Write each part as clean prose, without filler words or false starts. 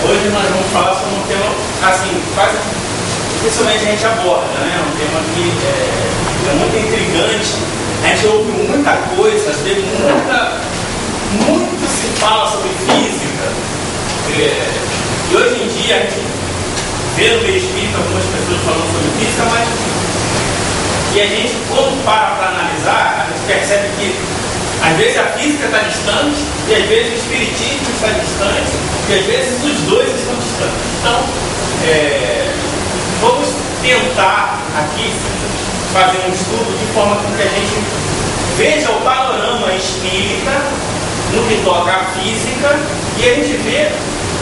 Hoje nós vamos falar sobre um tema, assim, quase dificilmente a gente aborda, né? Um tema que é muito intrigante. A gente ouve muita coisa, muito se fala sobre física. E hoje em dia a gente vê no meio espírita algumas pessoas falando sobre física, mas e a gente, quando para analisar, a gente percebe que às vezes a física está distante, e às vezes o espiritismo está distante, e às vezes os dois estão distantes. Então, vamos tentar aqui fazer um estudo de forma que a gente veja o panorama espírita no que toca à física, e a gente vê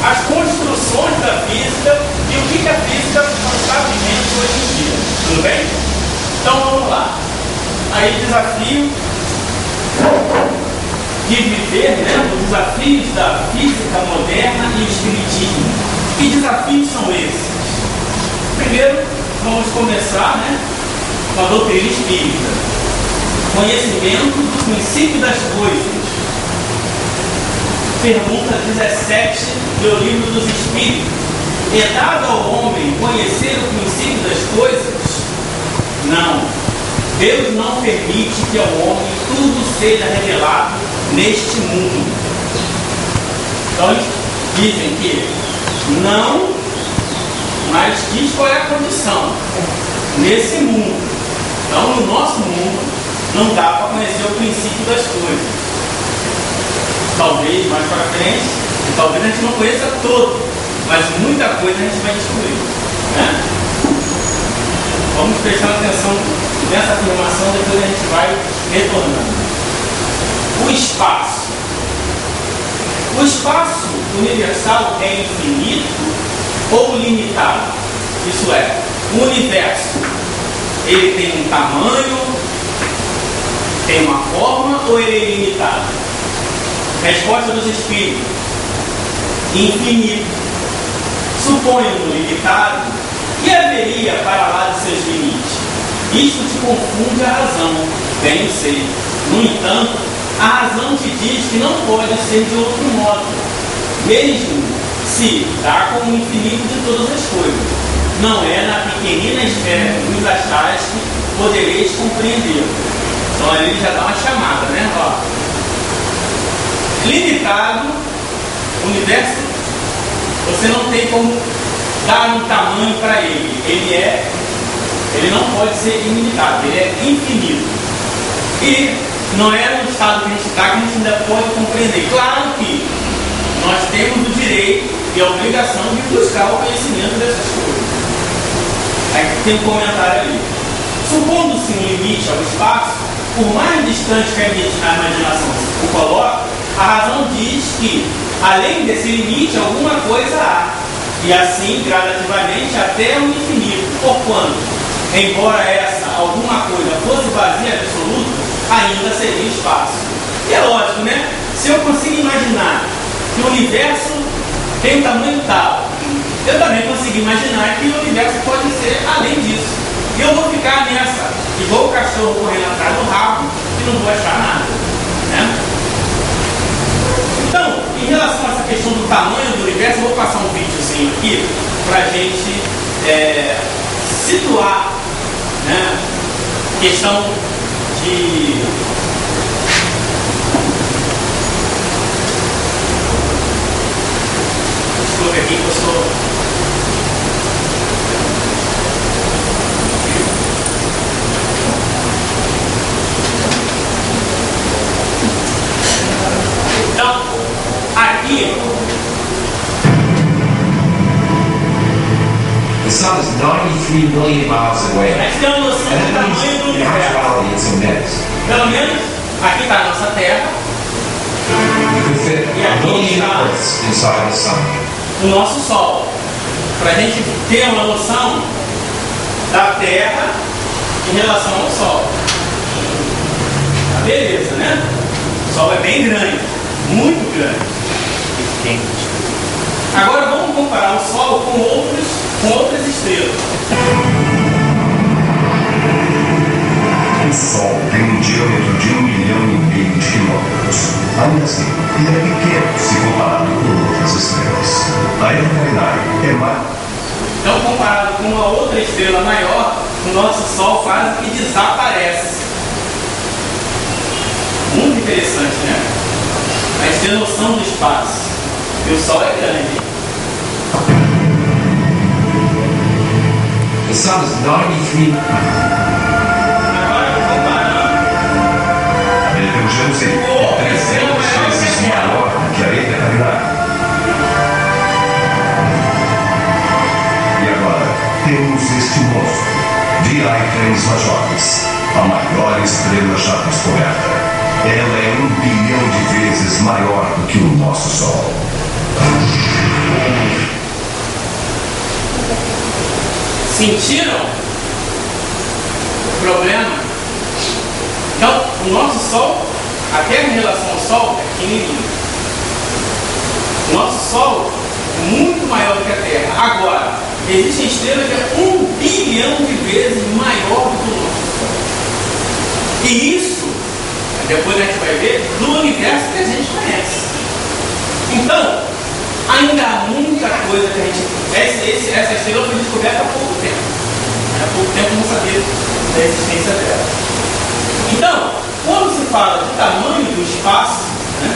as construções da física e o que a física está vivendo hoje em dia. Tudo bem? Então vamos lá. Aí desafio de viver, né, os desafios da física moderna e espiritismo. Que desafios são esses? Primeiro, vamos começar, né, com a doutrina espírita. Conhecimento do princípio das coisas. Pergunta 17 do Livro dos Espíritos. É dado ao homem conhecer o princípio das coisas? Não. Deus não permite que ao homem tudo seja revelado neste mundo. Então, dizem que não, mas diz qual é a condição. Nesse mundo. Então, no nosso mundo, não dá para conhecer o princípio das coisas. Talvez mais para frente, talvez a gente não conheça todo, mas muita coisa a gente vai descobrir, né? Vamos prestar atenção nessa afirmação, depois a gente vai retornando. O espaço. O espaço universal é infinito ou limitado? Isso é, o universo, ele tem um tamanho, tem uma forma ou ele é ilimitado? Resposta dos espíritos: infinito. Suponho-no limitado, que haveria para lá de seus limites? Isto te confunde a razão, bem sei. No entanto, a razão te diz que não pode ser de outro modo, mesmo se dá como infinito de todas as coisas. Não é na pequenina esfera dos astrais que podereis compreender. Então ali já dá uma chamada, né? Ó. Limitado, universo, você não tem como dar um tamanho para ele. Ele não pode ser ilimitado, ele é infinito. E não é no estado que a gente está que a gente ainda pode compreender. Claro que nós temos o direito e a obrigação de buscar o conhecimento dessas coisas. Aí tem um comentário ali. Supondo-se um limite ao espaço, por mais distante que a imaginação o coloque, a razão diz que, além desse limite, alguma coisa há, e assim, gradativamente, até o infinito, porquanto, embora essa alguma coisa fosse vazia absoluta, ainda seria espaço. E é lógico, né? Se eu consigo imaginar que o universo tem um tamanho tal, eu também consigo imaginar que o universo pode ser além disso. E eu vou ficar nessa, igual o cachorro correndo atrás do rabo, e não vou achar nada, né? Então, em relação a essa questão do tamanho do universo, eu vou passar um videozinho aqui para a gente situar, né, questão de desculpa aqui que eu sou então, aqui the sun is 93 million miles away, a gente tem uma noção do and that tamanho do means in universo. actuality it's immense. Pelo menos aqui está a nossa Terra, You could fit a million Earths inside the sun. o nosso Sol, para a gente ter uma noção da Terra em relação ao Sol. Tá, beleza, né? O Sol é bem grande, muito grande. Agora vamos comparar o Sol com outras estrelas. O Sol tem um diâmetro de 1,5 milhão de quilômetros. Ainda assim, ele é pequeno se comparado com outras estrelas. A é mais. Então, comparado com uma outra estrela maior, o nosso Sol quase que desaparece. Muito interessante, né? A gente tem noção do espaço. E o Sol é grande. The sun is 93. Agora, comparando, Betelgeuse é 300 vezes maior do que a eternidade. E agora, temos este monstro, Dietrich Majores, a maior estrela já descoberta. Ela é 1 bilhão de vezes maior do que o nosso Sol. sentiram o problema? Então, o nosso Sol, a Terra em relação ao Sol é pequenininho. O nosso Sol é muito maior do que a Terra. Agora, existem estrelas que é 1 bilhão de vezes maior do que o nosso Sol. E isso, depois a gente vai ver, no universo que a gente conhece. Então, ainda há muita coisa que a gente... Essa estrela foi descoberta há pouco tempo. Há pouco tempo eu não sabia da existência dela. Então, quando se fala do tamanho do espaço, né,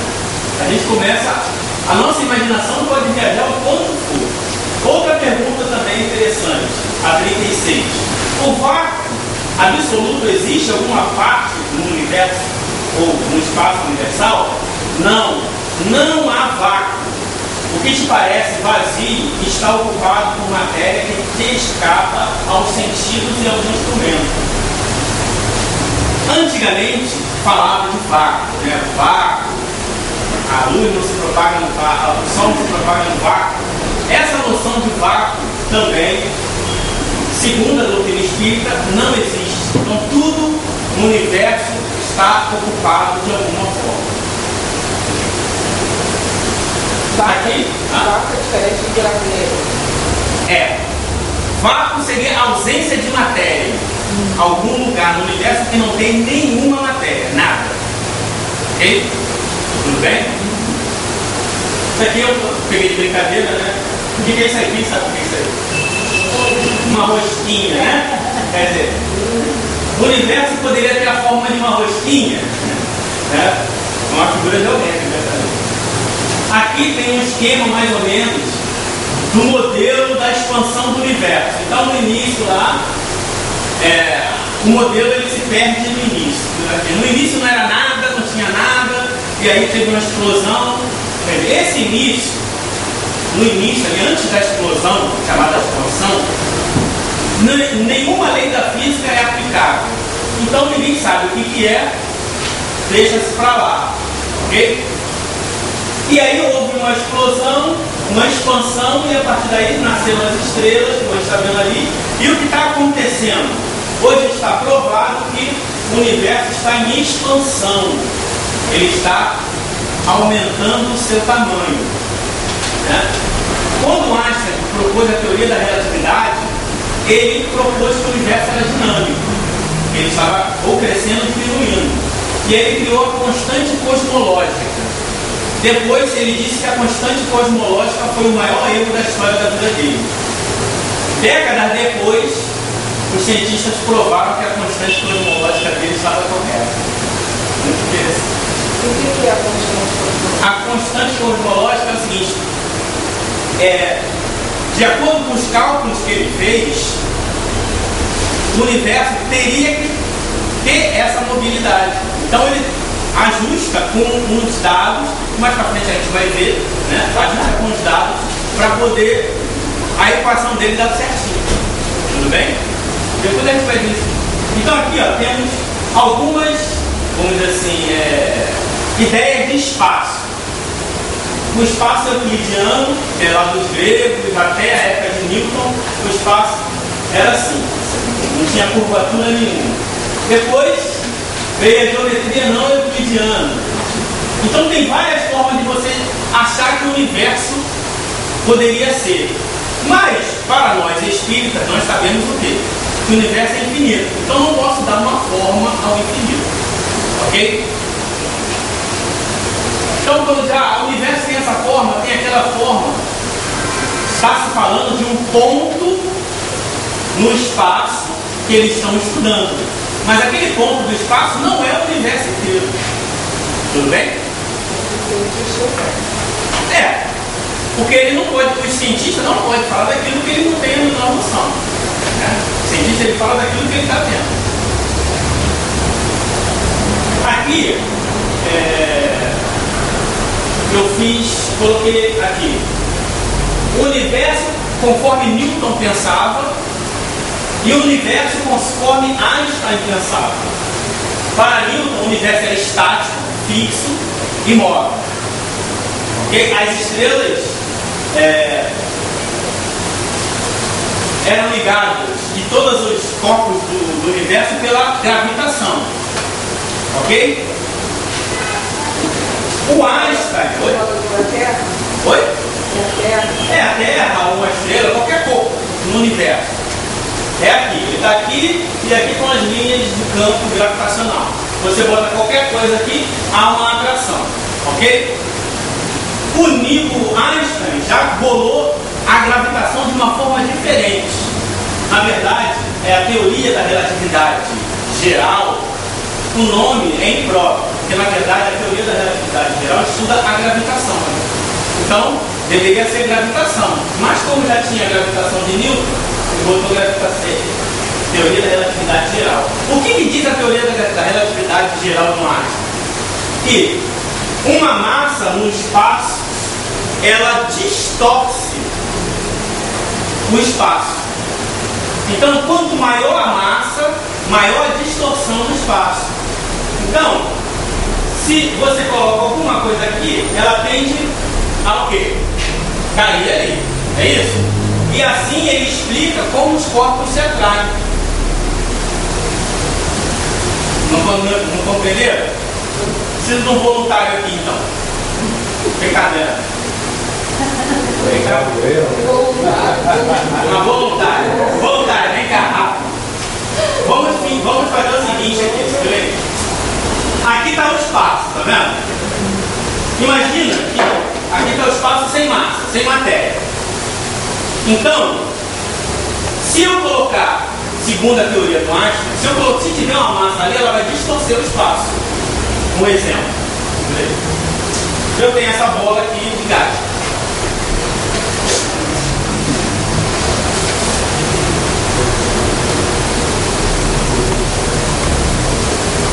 a gente começa... A nossa imaginação pode viajar o quanto for. Outra pergunta também interessante, a 36. O vácuo absoluto existe alguma parte no universo ou no espaço universal? Não, não há vácuo. O que te parece vazio está ocupado por matéria que te escapa aos sentidos e aos instrumentos. Antigamente falava de vácuo, né? Vácuo, a luz não se propaga no vácuo, o sol não se propaga no vácuo. Essa noção de vácuo também, segundo a doutrina espírita, não existe. Então tudo no universo está ocupado de alguma forma. Aqui, vácuo é diferente de buraco negro. É. Vácuo seria ausência de matéria. Algum lugar no universo que não tem nenhuma matéria, nada. Ok? Tudo bem? Isso aqui eu peguei de brincadeira, né? O que é isso aqui? Sabe o que é isso aí? Uma rosquinha, né? Quer dizer, o universo poderia ter a forma de uma rosquinha, né? Uma figura geométrica, né? Aqui tem um esquema mais ou menos do modelo da expansão do universo. Então no início lá, o modelo ele se perde no início. No início não era nada, não tinha nada, e aí teve uma explosão. Esse início, no início, ali, antes da explosão, chamada expansão, nenhuma lei da física é aplicável. Então ninguém sabe o que é, deixa-se para lá. Ok? E aí houve uma explosão, uma expansão, e a partir daí nasceram as estrelas, que você está vendo ali. E o que está acontecendo? Hoje está provado que o universo está em expansão. Ele está aumentando o seu tamanho. Né? Quando Einstein propôs a teoria da relatividade, ele propôs que o universo era dinâmico. Ele estava ou crescendo ou diminuindo. E ele criou a constante cosmológica. Depois ele disse que a constante cosmológica foi o maior erro da história da vida dele. Décadas depois, os cientistas provaram que a constante cosmológica dele estava correta. Muito interessante. O que é a constante cosmológica? A constante cosmológica é o seguinte: de acordo com os cálculos que ele fez, o universo teria que ter essa mobilidade. Então ele ajusta com uns dados, mais para frente a gente vai ver, né? Ajusta com os dados para poder a equação dele dar certinho. Tudo bem? Depois a gente vai ver isso. Então aqui ó, temos algumas, vamos dizer assim, ideias de espaço. O espaço euclidiano, lá dos gregos, até a época de Newton, o espaço era assim, não tinha curvatura nenhuma. Depois veio a geometria não euclidiana. Então tem várias formas de você achar que o universo poderia ser. Mas, para nós espíritas, nós sabemos o quê? Que o universo é infinito. Então não posso dar uma forma ao infinito. Ok? Então quando já o universo tem essa forma, tem aquela forma Está se falando de um ponto no espaço que eles estão estudando. Mas aquele ponto do espaço não é o universo inteiro. Tudo bem? É. Porque ele não pode, o cientista não pode falar daquilo que ele não tem a menor noção. Né? O cientista ele fala daquilo que ele está vendo. Aqui, eu coloquei aqui, o universo conforme Newton pensava e o universo conforme Einstein pensava. Para Newton, o universo era estático, fixo e móvel. Okay? As estrelas eram ligadas de todos os corpos do universo pela gravitação. Ok? O Einstein. Oi? A Terra, uma estrela, qualquer corpo no universo. É aqui. Ele está aqui e aqui com as linhas do campo gravitacional. Você bota qualquer coisa aqui, há uma atração. Ok? O Einstein já bolou a gravitação de uma forma diferente. Na verdade, é a teoria da relatividade geral. O nome é impróprio, porque na verdade a teoria da relatividade geral estuda a gravitação. Então, deveria ser gravitação. Mas como já tinha a gravitação de Newton, ele botou gravitação, teoria da relatividade geral. O que diz a teoria da relatividade geral do Einstein? Que uma massa no espaço, ela distorce o espaço. Então, quanto maior a massa, maior a distorção do espaço. Então, se você coloca alguma coisa aqui, ela tende ao quê? Cair ali. É isso? E assim ele explica como os corpos se atraem. Não compreenderam? Preciso de um voluntário aqui, então. Brincadeira. Uma voluntária. Voluntária, vem cá, rápido. Vamos fazer o seguinte aqui, aqui está o espaço, tá vendo? Imagina que aqui está o espaço sem massa, sem matéria. Então, se eu colocar, segundo a teoria do Einstein, se tiver uma massa ali, ela vai distorcer o espaço. Um exemplo. Eu tenho essa bola aqui de gás.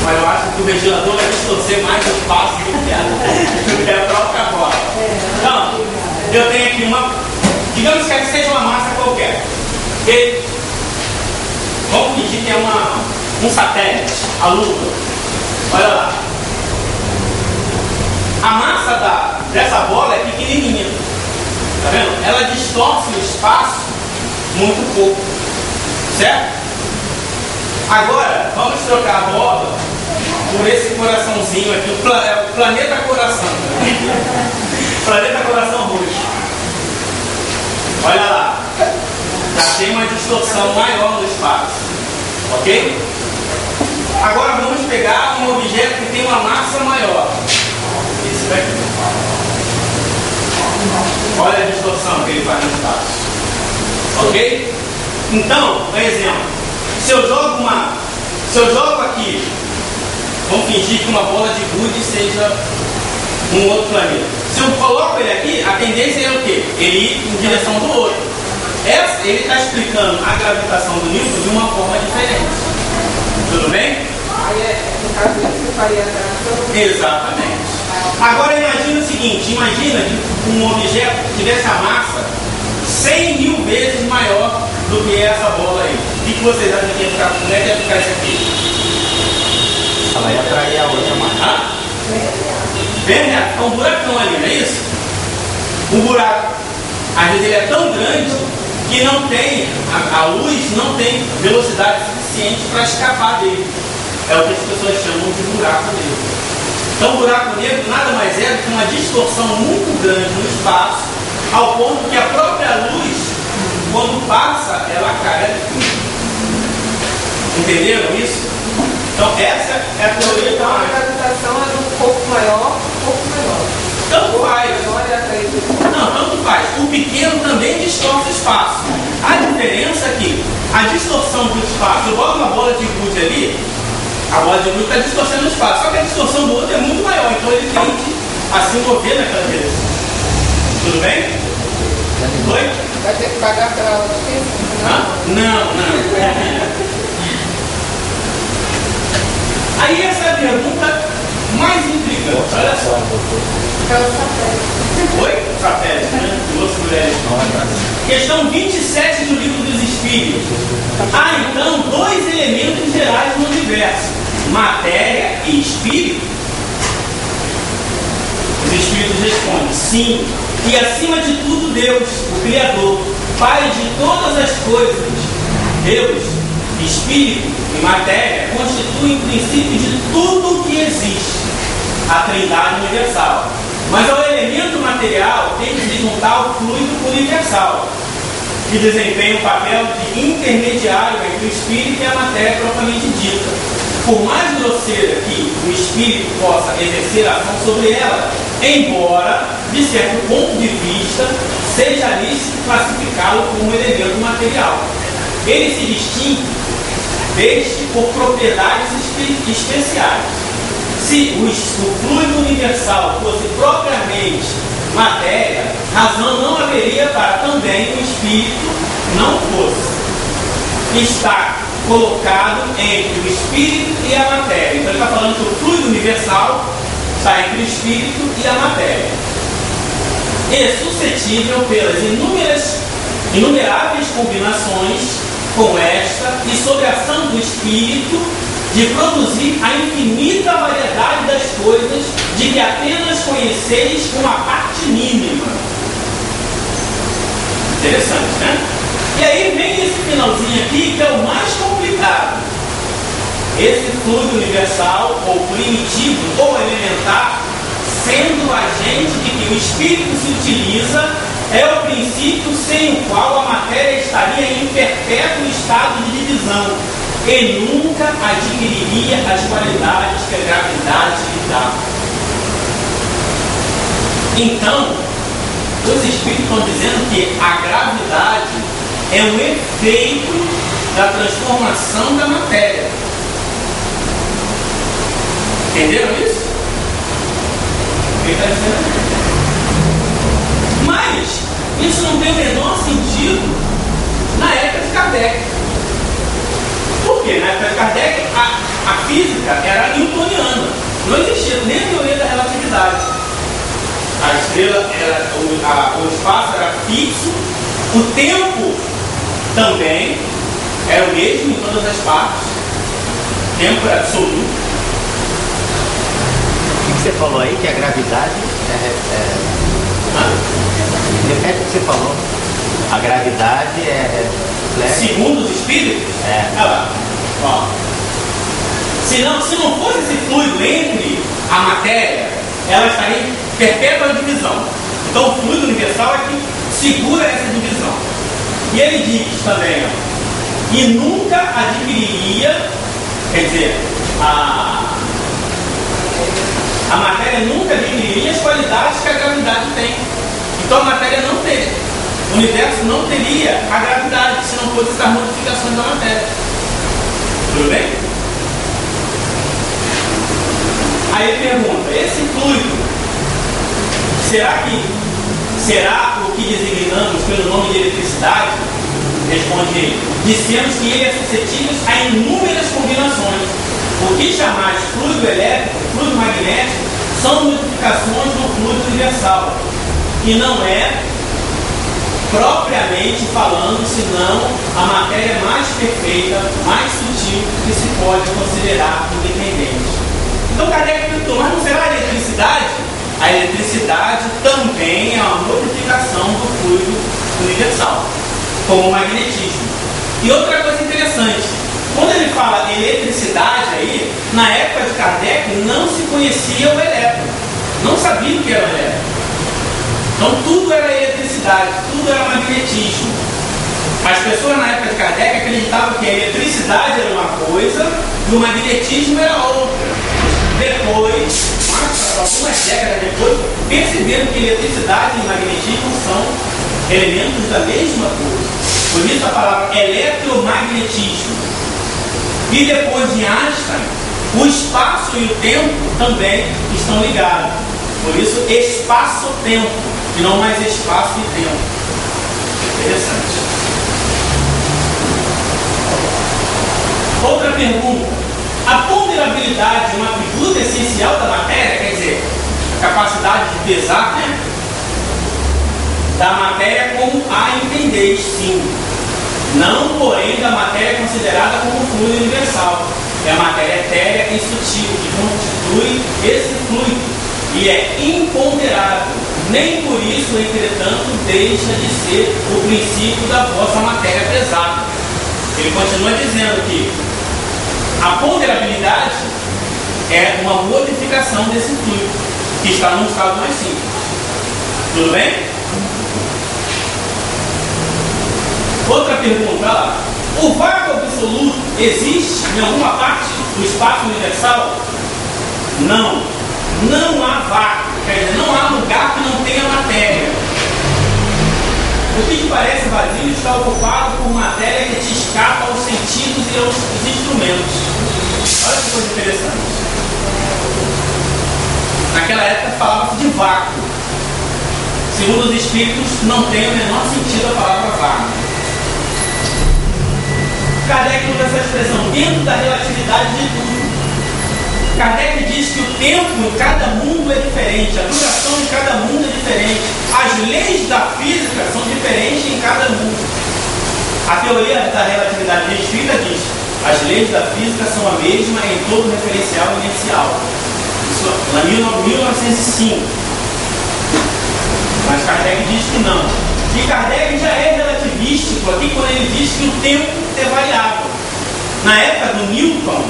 Mas eu acho que o ventilador vai distorcer mais o espaço do que a própria bola. Então, eu tenho aqui digamos que seja uma massa qualquer. E vamos fingir que é um satélite, a Lua. Olha lá. A massa dessa bola é pequenininha. Tá vendo? Ela distorce o espaço muito pouco. Certo? Agora, vamos trocar a bola por esse coraçãozinho aqui, o planeta coração. Planeta coração roxo. Olha lá. Já tem uma distorção maior no espaço. Ok? Agora vamos pegar um objeto que tem uma massa maior. Esse daqui. Olha a distorção que ele faz no espaço. Ok? Então, por exemplo, se eu jogo aqui, vamos fingir que uma bola de gude seja um outro planeta. Se eu coloco ele aqui, a tendência é o quê? Ele ir em direção do outro. Ele está explicando a gravitação do Newton de uma forma diferente. Tudo bem? No caso disso, faria a atração. Exatamente. Agora imagina o seguinte, imagina que um objeto tivesse a massa 100 mil vezes maior do que essa bola aí. O que vocês acham que ia ficar? Como é que ia ficar isso aqui? Ela ia atrair a outra massa. Verde, fica um buracão ali, não é isso? O buraco, às vezes ele é tão grande que não tem, a luz não tem velocidade suficiente para escapar dele. É o que as pessoas chamam de buraco negro. Então o buraco negro nada mais é do que uma distorção muito grande no espaço, ao ponto que a própria luz, quando passa, ela cai ali. Entenderam isso? Então essa é a teoria Então a da gravitação é um pouco maior, um pouco menor. Tanto faz. Menor é atraído. Não, tanto faz. O pequeno também distorce o espaço. A diferença é que a distorção do espaço, eu boto uma bola de gude ali, a bola de gude está distorcendo o espaço, só que a distorção do outro é muito maior, então ele tende a se mover naquela direção. Tudo bem? Oi? Vai ter que pagar pela aula de física? Não. Aí essa é a pergunta mais intrigante, olha só. É o satélite. Oi? Satélite, né? Duas mulheres. Questão 27 do Livro dos Espíritos. Há então dois elementos gerais no universo: matéria e espírito. Os espíritos respondem: sim, e acima de tudo Deus, o Criador, Pai de todas as coisas. Deus, espírito e matéria constituem o princípio de tudo o que existe, a Trindade universal. Mas ao elemento material tem que se juntar ao fluido universal, que desempenha o papel de intermediário entre o espírito e a matéria propriamente dita. Por mais grosseira que o espírito possa exercer ação sobre ela, embora, de certo ponto de vista, seja lícito classificá-lo como elemento material. Ele se distingue deste por propriedades especiais. Se o fluido universal fosse propriamente matéria, razão não haveria para também o espírito não fosse. Está colocado entre o espírito e a matéria. Então ele está falando que o fluido universal está entre o espírito e a matéria. É suscetível pelas inumeráveis combinações com esta e sob a ação do espírito de produzir a infinita variedade das coisas de que apenas conheceis uma parte mínima. Interessante, né? E aí vem esse finalzinho aqui que é o mais complicado. Esse fluido universal, ou primitivo, ou elementar, sendo agente de que o espírito se utiliza, é o princípio sem o qual a matéria estaria em perpétuo estado de divisão e nunca adquiriria as qualidades que a gravidade lhe dá. Então, os espíritos estão dizendo que a gravidade é um efeito da transformação da matéria. Entenderam isso? Ele está dizendo. Mas isso não tem o menor sentido na época de Kardec. Por quê? Na época de Kardec, a física era newtoniana. Não existia nem a teoria da relatividade. A estrela era, o espaço era fixo, o tempo também era o mesmo em todas as partes. O tempo era absoluto. O que você falou aí, que a gravidade repete o que você falou. A gravidade Segundo os espíritos? Olha lá. Ó. Se não fosse esse fluido entre a matéria, ela estaria em perpétua divisão. Então o fluido universal é que segura essa divisão. E ele diz também, ó, e nunca adquiriria, quer dizer, a matéria nunca adquiriria as qualidades que a gravidade tem. Então a matéria não teria, o universo não teria a gravidade se não fosse essas modificações da matéria. Tudo bem? Aí ele pergunta, esse fluido, será o que designamos pelo nome de eletricidade? Responde ele, dissemos que ele é suscetível a inúmeras combinações. O que chamais fluido elétrico, fluido magnético, são modificações do fluido universal, que não é, propriamente falando, senão a matéria mais perfeita, mais sutil que se pode considerar independente. Então Kardec perguntou, mas não será a eletricidade? A eletricidade também é uma modificação do fluido universal, como o magnetismo. E outra coisa interessante, quando ele fala eletricidade aí, na época de Kardec não se conhecia o elétron, não sabia o que era o elétron. Então tudo era eletricidade, tudo era magnetismo. As pessoas na época de Kardec acreditavam que a eletricidade era uma coisa e o magnetismo era outra. Depois, mais algumas décadas depois, perceberam que eletricidade e magnetismo são elementos da mesma coisa. Por isso a palavra eletromagnetismo. E depois de Einstein, o espaço e o tempo também estão ligados. Por isso, espaço-tempo, e não mais espaço e tempo. Interessante. Outra pergunta. A ponderabilidade é um atributo essencial da matéria, quer dizer, a capacidade de pesar, né? Da matéria como a entendeis, sim. Não, porém, da matéria considerada como fluido universal. É a matéria etérea e sutil que constitui esse fluido e é imponderável. Nem por isso, entretanto, deixa de ser o princípio da vossa matéria pesada. Ele continua dizendo que a ponderabilidade é uma modificação desse fluido, que está num estado mais simples. Tudo bem? Outra pergunta lá. O vácuo absoluto existe em alguma parte do espaço universal? Não. Não há vácuo. Quer dizer, não há lugar que não tenha matéria. O que te parece vazio está ocupado por matéria que te escapa aos sentidos e aos instrumentos. Olha que coisa interessante. Naquela época falava-se de vácuo. Segundo os espíritos, não tem o menor sentido a palavra vácuo. Kardec usa essa expressão dentro da relatividade de tudo. Kardec diz que o tempo em cada mundo é diferente, a duração em cada mundo é diferente, as leis da física são diferentes em cada mundo. A teoria da relatividade espírita diz: as leis da física são a mesma em todo referencial inercial. Isso lá em 1905. Mas Kardec diz que não. E Kardec já é relativístico aqui quando ele diz que o tempo é variável. Na época do Newton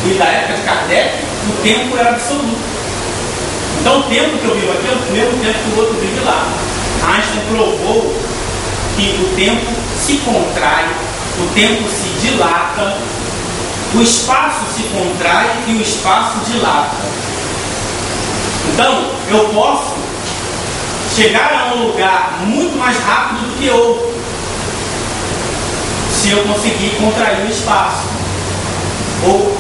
e da época de Kardec, o tempo era absoluto. Então o tempo que eu vivo aqui é o mesmo tempo que o outro vive lá. Einstein provou que o tempo se contrai, o tempo se dilata, o espaço se contrai e o espaço dilata. Então eu posso chegar a um lugar muito mais rápido do que outro, se eu conseguir contrair o espaço ou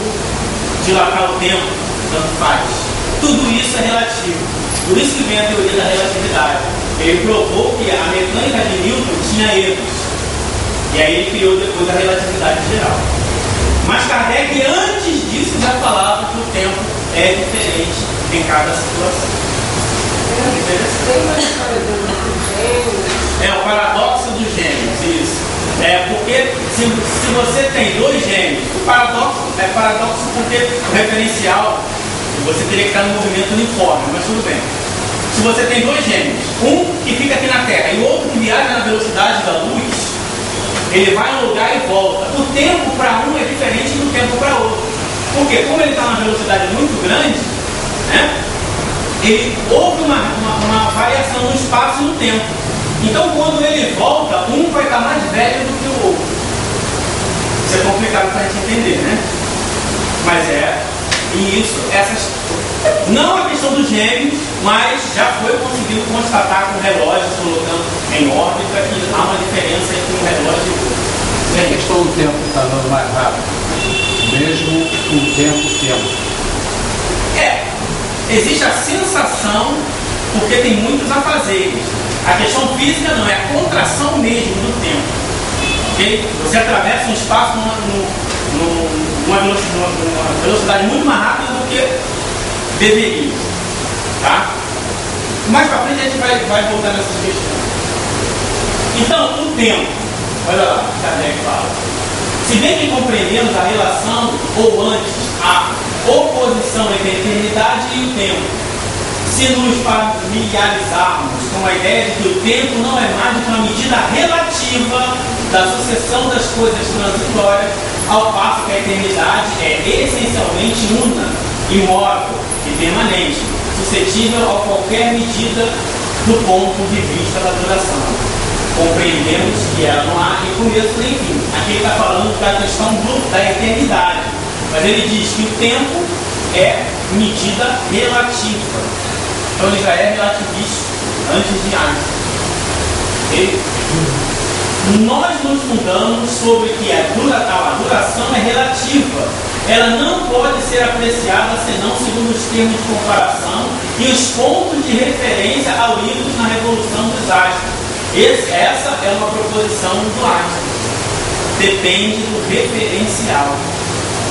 dilatar o tempo, tanto faz. Tudo isso é relativo. Por isso que vem a teoria da relatividade. Ele provou que a mecânica de Newton tinha erros. E aí ele criou depois a relatividade geral. Mas Kardec, antes disso, já falava que o tempo é diferente em cada situação. É o paradoxo dos gêmeos, isso. É porque se você tem dois gêmeos, o paradoxo é paradoxo porque o referencial você teria que estar no movimento uniforme, mas tudo bem. Se você tem dois gêmeos, um que fica aqui na Terra e o outro que viaja na velocidade da luz, ele vai a um lugar e volta. O tempo para um é diferente do tempo para outro. Porque como ele está numa velocidade muito grande, né? Houve uma variação no espaço e no tempo. Então, quando ele volta, um vai estar mais velho do que o outro. Isso é complicado para a gente entender, né? Mas não a questão dos gêmeos, mas já foi conseguido constatar com relógios colocando em órbita que há uma diferença entre um relógio e outro. Se a questão do tempo está andando mais rápido, mesmo com o tempo. Existe a sensação, porque tem muitos afazeres. A questão física não, é a contração mesmo do tempo. Okay? Você atravessa um espaço numa velocidade muito mais rápida do que deveria. Tá? Mais para frente a gente vai voltar nessas questões. Então, o tempo, olha lá, Kardec fala. Se bem que compreendemos a relação, ou antes, a oposição entre a eternidade e o tempo, se nos familiarizarmos com a ideia de que o tempo não é mais do que uma medida relativa da sucessão das coisas transitórias, ao passo que a eternidade é essencialmente una, imóvel e permanente, suscetível a qualquer medida do ponto de vista da duração. Compreendemos que ela não há nem começo nem fim. Aqui ele está falando da questão da eternidade, mas ele diz que o tempo é medida relativa. Então ele já é relativista antes de Einstein. Okay? Nós nos fundamos sobre que a duração é relativa. Ela não pode ser apreciada senão segundo os termos de comparação e os pontos de referência hauridos na revolução dos astros. Essa é uma proposição do Einstein. Depende do referencial.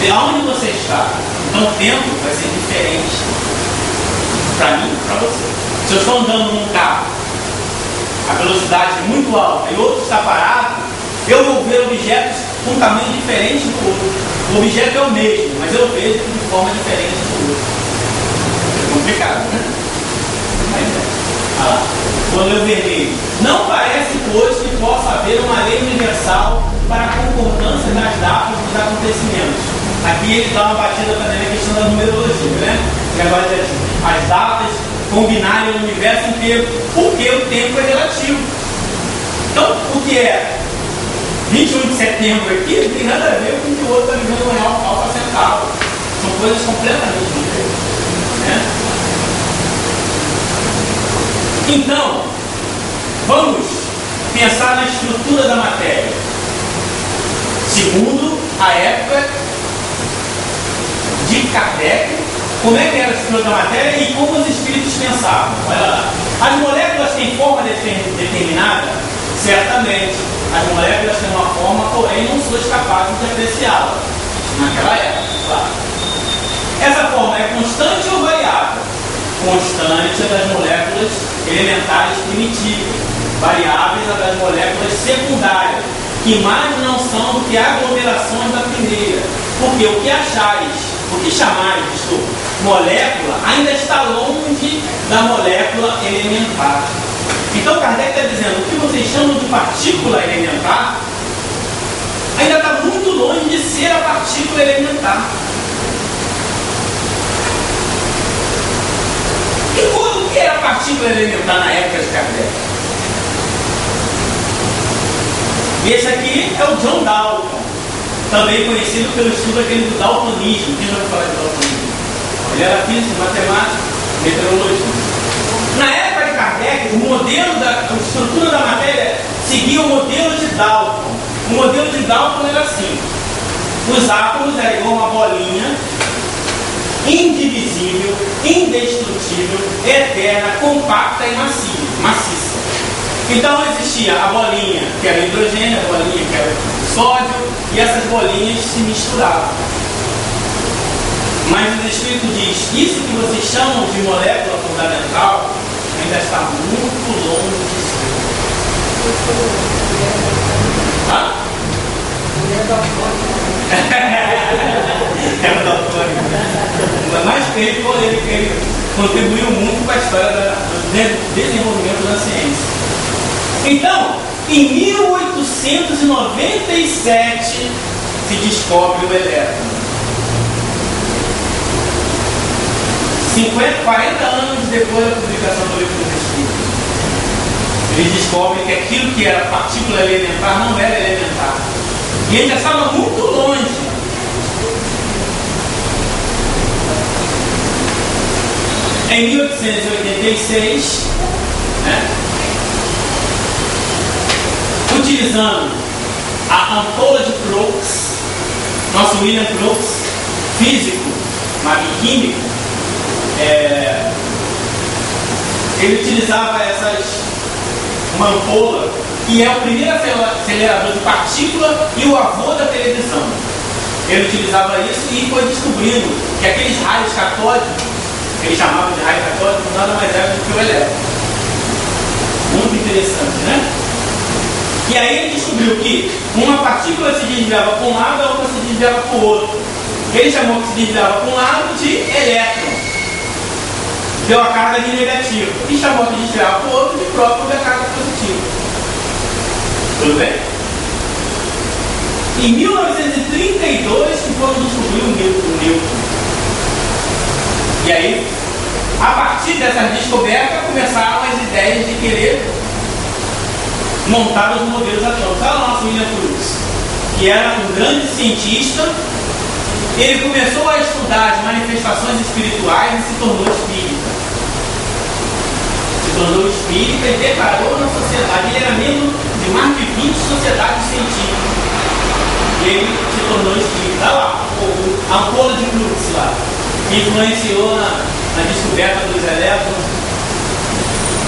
De onde você está. Então o tempo vai ser diferente para mim e para você. Se eu estou andando num carro, a velocidade é muito alta e outro está parado, eu vou ver objetos com tamanho diferente do outro. O objeto é o mesmo, mas eu vejo de forma diferente do outro. É complicado, né? Mas é. Quando eu vermelho. Não parece, pois, que possa haver uma lei universal para a concordância das datas dos acontecimentos. Aqui ele dá uma batida também na questão da numerologia, né? Que agora diz as datas combinarem o universo inteiro, porque o tempo é relativo. Então, o que é 21 de setembro aqui não tem nada a ver com o que o outro está vivendo em Alfa Centauro. São coisas completamente diferentes, né? Então, vamos pensar na estrutura da matéria. Segundo a época de Kardec, como é que era a estrutura da matéria e como os espíritos pensavam. Olha lá. As moléculas têm forma determinada? Certamente. As moléculas têm uma forma, porém não somos capazes de apreciá-la. Naquela época, claro. Essa forma é constante ou variável? Constante é das moléculas elementares primitivas. Variáveis é das moléculas secundárias, que mais não são do que aglomerações da primeira. Porque o que chamais, molécula, ainda está longe da molécula elementar. Então Kardec está dizendo, o que vocês chamam de partícula elementar, ainda está muito longe de ser a partícula elementar. E o que era a partícula elementar na época de Kardec? Esse aqui é o John Dalton, também conhecido pelo estudo aquele do daltonismo. Quem já ouviu falar de daltonismo? Ele era físico, matemático, meteorologista. Na época de Kardec, o modelo a estrutura da matéria seguia o modelo de Dalton. O modelo de Dalton era assim: os átomos eram igual uma bolinha, indivisível, indestrutível, eterna, compacta e maciça. Então existia a bolinha que era hidrogênio, a bolinha que era sódio, e essas bolinhas se misturavam. Mas o Espírito diz, isso que vocês chamam de molécula fundamental ainda está muito longe de ser. Ah? É o daltônico. Mas ele contribuiu muito com a história do desenvolvimento da ciência. Então, em 1897 se descobre o elétron. 40 anos depois da publicação do Livro dos Espíritos, eles descobrem que aquilo que era partícula elementar não era elementar. E ele já estava muito longe. Em 1886, utilizando a ampola de Crookes, nosso William Crookes, físico, mas químico, ele utilizava uma ampola que é o primeiro acelerador de partícula e o avô da televisão. Ele utilizava isso e foi descobrindo que aqueles raios catódicos, que ele chamava de raios catódicos, nada mais era do que o elétron. Muito interessante, né? E aí ele descobriu que uma partícula se desviava para um lado, a outra se desviava para o outro. Ele chamou que se desviava para um lado de elétron. Deu a carga de negativo. E chamou que desviava para o outro de próprio da carga positiva. Tudo bem? Em 1932 que foram descobrir o Newton. E aí, a partir dessa descoberta, começaram as ideias de querer montar os modelos atômicos. Olha o nosso William Crookes, que era um grande cientista ele começou a estudar as manifestações espirituais e se tornou espírita. Se tornou espírita e declarou na sociedade. Ele era membro de mais de 20 sociedades científicas. E ele se tornou espírita. Olha lá, a ampola de Crookes lá, que influenciou na descoberta dos elétrons.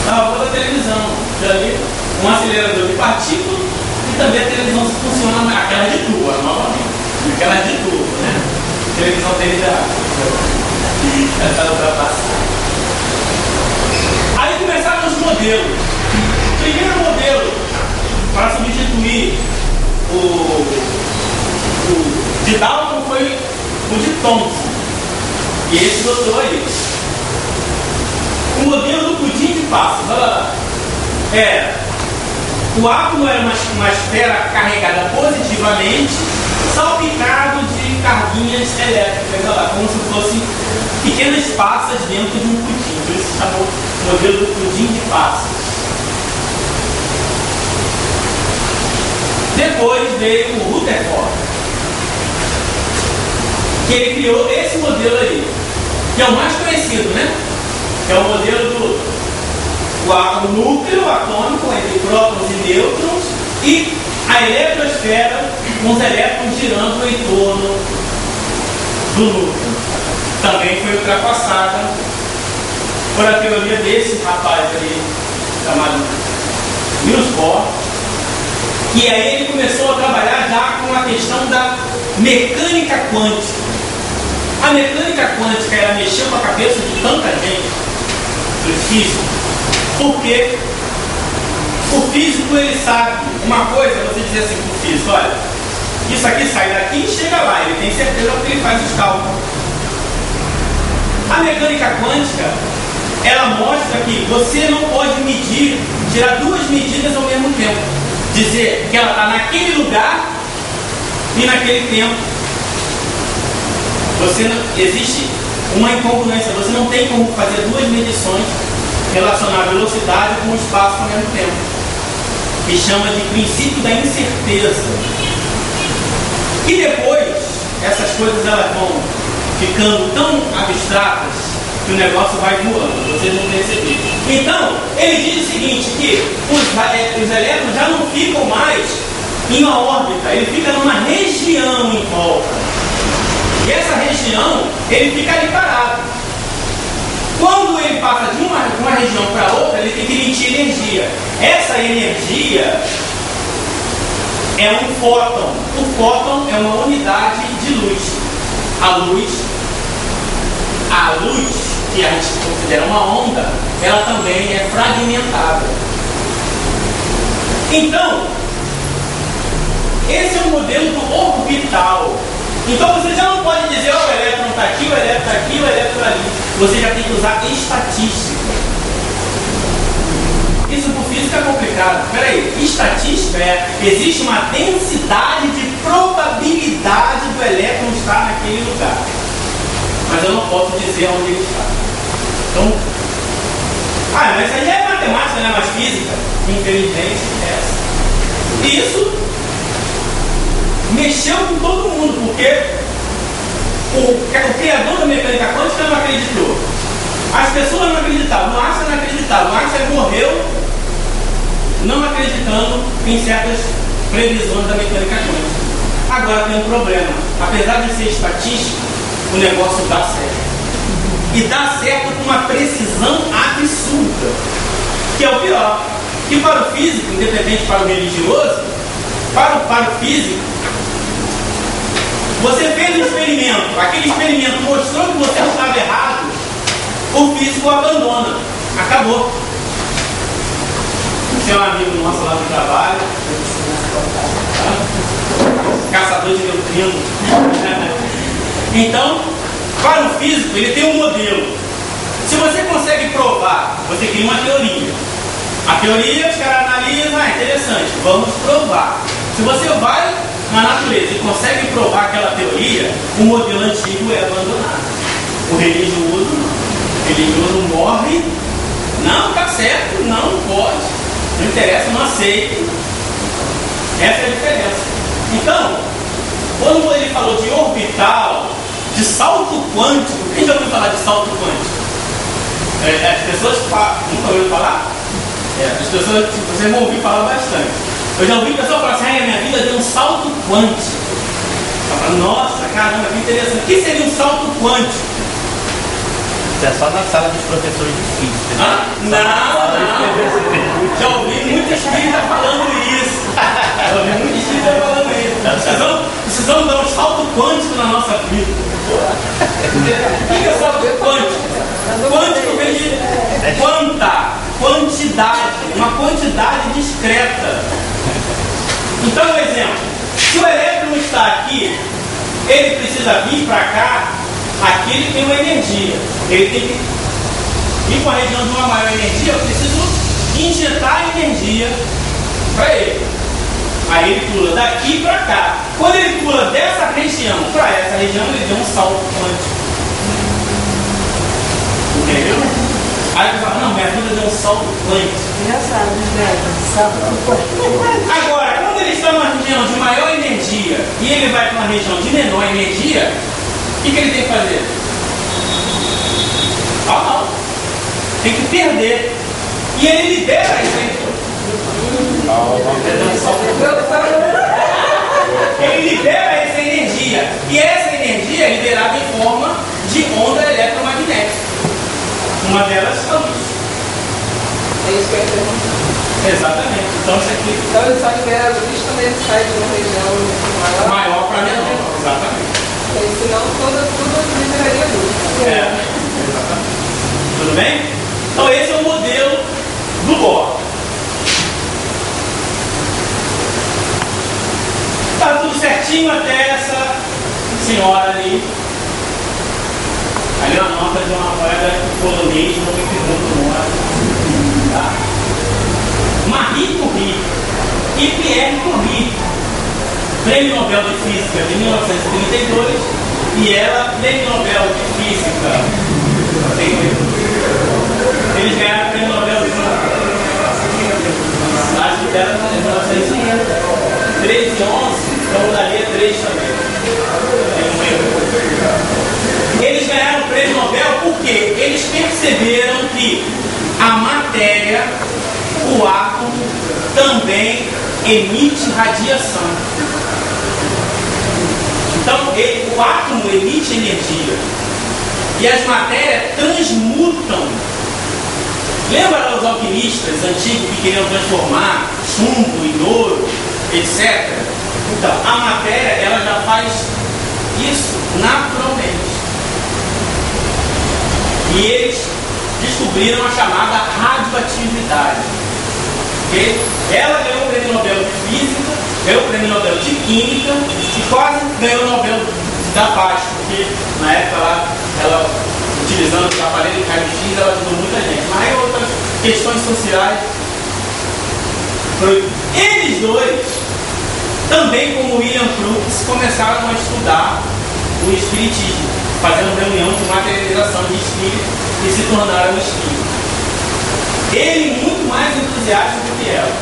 A ampola da televisão, já viu? Um acelerador de partículas e também a televisão funciona, aquela de tubo, novamente. Aquela de tubo, né? A televisão dele já está ultrapassada. Aí começaram os modelos. O primeiro modelo para substituir o de Dalton foi o de Thomson. E esse doutor aí. O modelo do pudim de passas. Olha lá. O átomo era uma esfera carregada positivamente, salpicado de carguinhas elétricas, olha lá, como se fossem pequenas passas dentro de um pudim. Por isso se chamou o modelo do pudim de passas. Depois veio o Rutherford, que ele criou esse modelo aí, que é o mais conhecido, né? Que é o modelo do átomo núcleo atômico entre prótons e nêutrons e a eletrosfera com os elétrons girando em torno do núcleo. Também foi ultrapassada por a teoria desse rapaz ali, chamado Niels Bohr, e aí ele começou a trabalhar já com a questão da mecânica quântica. A mecânica quântica, ela mexeu com a cabeça de tanta gente, dos físicos, porque o físico, ele sabe uma coisa, você dizer assim para o físico, olha, isso aqui sai daqui e chega lá, ele tem certeza porque ele faz os cálculos. A mecânica quântica, ela mostra que você não pode medir, tirar duas medidas ao mesmo tempo, dizer que ela está naquele lugar e naquele tempo. Existe uma incongruência, você não tem como fazer duas medições, relacionar a velocidade com o espaço ao mesmo tempo, que chama de princípio da incerteza. E depois, essas coisas elas vão ficando tão abstratas que o negócio vai voando, vocês vão perceber. Então, ele diz o seguinte, que os elétrons já não ficam mais em uma órbita, ele fica numa região em volta. E essa região, ele fica ali parado. Quando ele passa de uma região para outra, ele tem que emitir energia. Essa energia é um fóton. O fóton é uma unidade de luz. A luz, que a gente considera uma onda, ela também é fragmentada. Então, esse é o modelo do orbital. Então você já não pode dizer, o elétron está aqui, o elétron está aqui, o elétron está ali. Você já tem que usar estatística. Isso por física é complicado. Peraí, estatística existe uma densidade de probabilidade do elétron estar naquele lugar. Mas eu não posso dizer onde ele está. Então, mas isso aí é matemática, não é mais física. Infelizmente, é essa. Isso mexeu com todo mundo, porque o criador da mecânica quântica não acreditou. As pessoas não acreditavam, o Einstein não acreditava. O Einstein morreu não acreditando em certas previsões da mecânica quântica. Agora tem um problema. Apesar de ser estatístico, o negócio dá certo. E dá certo com uma precisão absurda. Que é o pior. Que para o físico, independente para o religioso, para o físico, você fez um experimento, aquele experimento mostrou que você estava errado, o físico abandona. Acabou. Esse é um amigo nosso lá no trabalho, caçador de neutrino. Então, para o físico, ele tem um modelo. Se você consegue provar, você cria uma teoria. A teoria, os caras analisam, interessante, vamos provar. Se você vai na natureza e consegue provar aquela teoria, o modelo antigo é abandonado. O religioso não. O religioso morre, não está certo, não pode, não interessa, não aceito. Essa é a diferença. Então, quando ele falou de orbital, salto quântico. Quem já ouviu falar de salto quântico? As pessoas nunca ouviram falar? As pessoas, vocês vão ouvir falar bastante. Eu já ouvi pessoas falar assim, a minha vida deu um salto quântico. Falo, nossa, caramba, que interessante. O que seria um salto quântico? Isso é só na sala dos professores de física. Não. Já ouvi muitos espíritas falando isso. Precisamos dar um salto quântico na nossa vida. O que é salto quântico? Quântico vem de quantidade, uma quantidade discreta. Então, por exemplo, se o elétron está aqui, ele precisa vir para cá, aqui ele tem uma energia. Ele tem que ir para a região de uma maior energia, eu preciso injetar energia para ele. Aí ele pula daqui para cá. Quando ele pula dessa região para essa região, ele deu um salto quântico. Entendeu? Aí ele fala, não, minha vida deu um salto quântico. Engraçado, né? Agora, quando ele está numa região de maior energia e ele vai para uma região de menor energia, o que ele tem que fazer? Não. Tem que perder. E ele libera essa energia. Ele libera essa energia. E essa energia é liberada em forma de onda eletromagnética. Uma delas são isso. É isso que eu ia perguntar. Exatamente. Então isso aqui Então ele só libera a luz quando ele sai de uma região é maior. maior para menor. Exatamente. Porque senão tudo liberaria luz. Exatamente. Tudo bem? Então esse é o modelo do Bohr. Está tudo certinho até essa senhora ali. Ali uma nota de uma moeda polonês, não me pergunto nada. Tá? Marie Curie e Pierre Curie, Prêmio Nobel de Física de 1932, e ela, Prêmio Nobel de Física. Eles ganharam o Prêmio Nobel de Física. Acho que deram em 1950. 13 e 11, então daria 3 também. Eles ganharam o Prêmio Nobel porque eles perceberam que a matéria, o átomo, também emite radiação. Então, o átomo emite energia e as matérias transmutam. Lembra os alquimistas antigos que queriam transformar chumbo em ouro, etc. Então, a matéria, ela já faz isso naturalmente. E eles descobriram a chamada radioatividade. Okay? Ela ganhou o Prêmio Nobel de Física, ganhou o Prêmio Nobel de Química e quase ganhou o Nobel da Paz, porque na época lá, ela, utilizando o aparelho de raio-x, ela ajudou muita gente. Mas aí outras questões sociais. Eles dois, também como William Crookes, começaram a estudar o espiritismo, fazendo reunião de materialização de espírito e se tornaram espíritos. Ele muito mais entusiasta do que ela.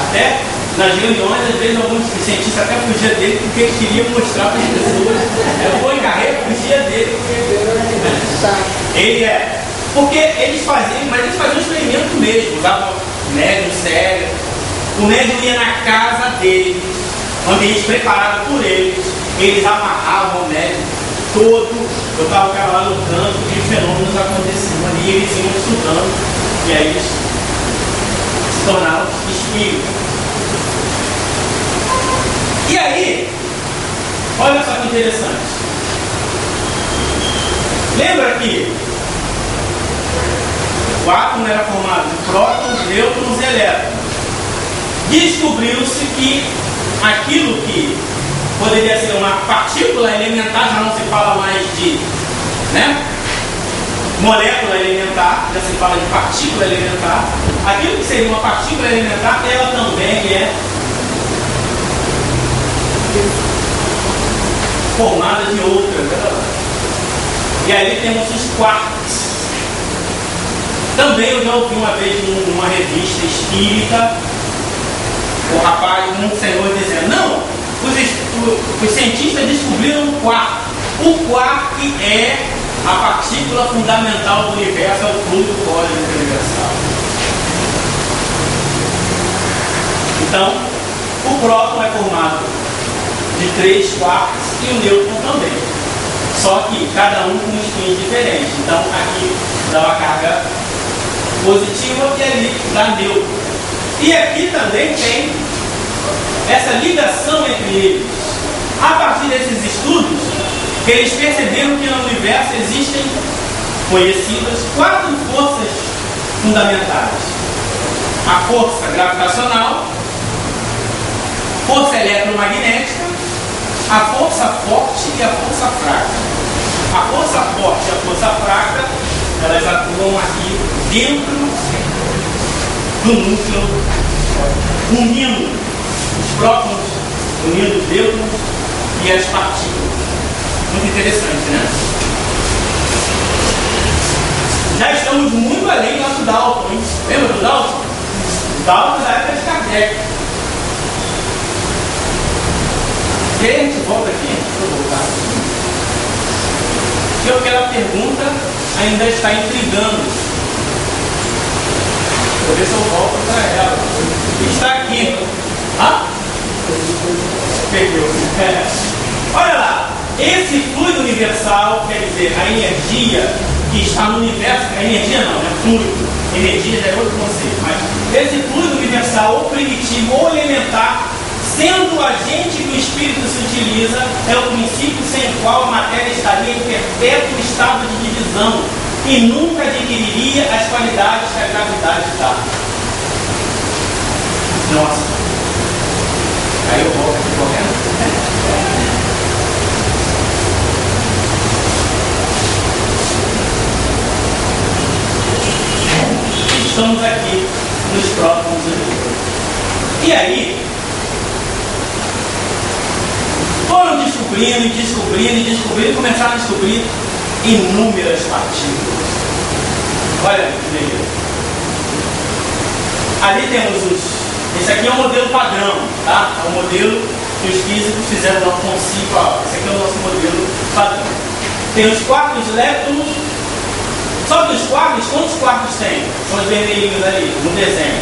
Até nas reuniões, às vezes alguns cientistas até fugiam dele porque ele queria mostrar para as pessoas. Eu vou em carreira, fugia dele porque ele é. Porque eles faziam, mas eles faziam experimento mesmo, usavam médium sério. O médium ia na casa deles, ambiente preparado por eles, eles amarravam o médium todo, botavam o cara lá no canto e os fenômenos aconteciam ali, eles iam estudando, e aí eles se tornaram espíritos. E aí, olha só que interessante. Lembra que o átomo era formado de prótons, nêutrons e elétrons. Descobriu-se que aquilo que poderia ser uma partícula elementar, já não se fala mais de molécula elementar, já se fala de partícula elementar. Aquilo que seria uma partícula elementar, ela também é formada de outras. E aí temos os quarks. Também eu já ouvi uma vez numa revista espírita, o rapaz, um senhor dizendo, não, os cientistas descobriram um quark. O quark é a partícula fundamental do universo, é o fluido cósmico universal. Então, o próton é formado de 3 quarks e o nêutron também. Só que cada um com spins diferentes. Então, aqui dá uma carga positiva e ali dá nêutron. E aqui também tem essa ligação entre eles. A partir desses estudos, eles perceberam que no universo existem conhecidas 4 forças fundamentais: a força gravitacional, força eletromagnética, a força forte e a força fraca. A força forte e a força fraca, elas atuam aqui dentro do núcleo, unindo os prótons, unindo os nêutrons e as partículas. Muito interessante, né? Já estamos muito além do nosso Dalton, hein? Lembra do Dalton? Dalton da época de Kardec. E aí a gente volta aqui, deixa eu voltar aqui. Porque aquela pergunta ainda está intrigando. Vou ver se eu volto para ela. Está aqui. Hã? Perdeu. Olha lá. Esse fluido universal, quer dizer, a energia que está no universo, a energia não, é fluido. Energia já é outro conceito, mas esse fluido universal, ou primitivo, ou elementar, sendo o agente que o espírito se utiliza, é o princípio sem o qual a matéria estaria em perpétuo estado de divisão e nunca adquiriria as qualidades que a gravidade dá. Nossa! Aí eu volto aqui correndo. Estamos aqui nos próximos anos. E aí, foram descobrindo, começaram a descobrir inúmeras partículas. Olha que beleza. Ali temos esse aqui é o modelo padrão, tá? É o modelo que os físicos fizeram no conceito. Esse aqui é o nosso modelo padrão. Tem os quartos leptons. Só que os quartos, quantos quartos tem? São os vermelhinhos ali, no desenho.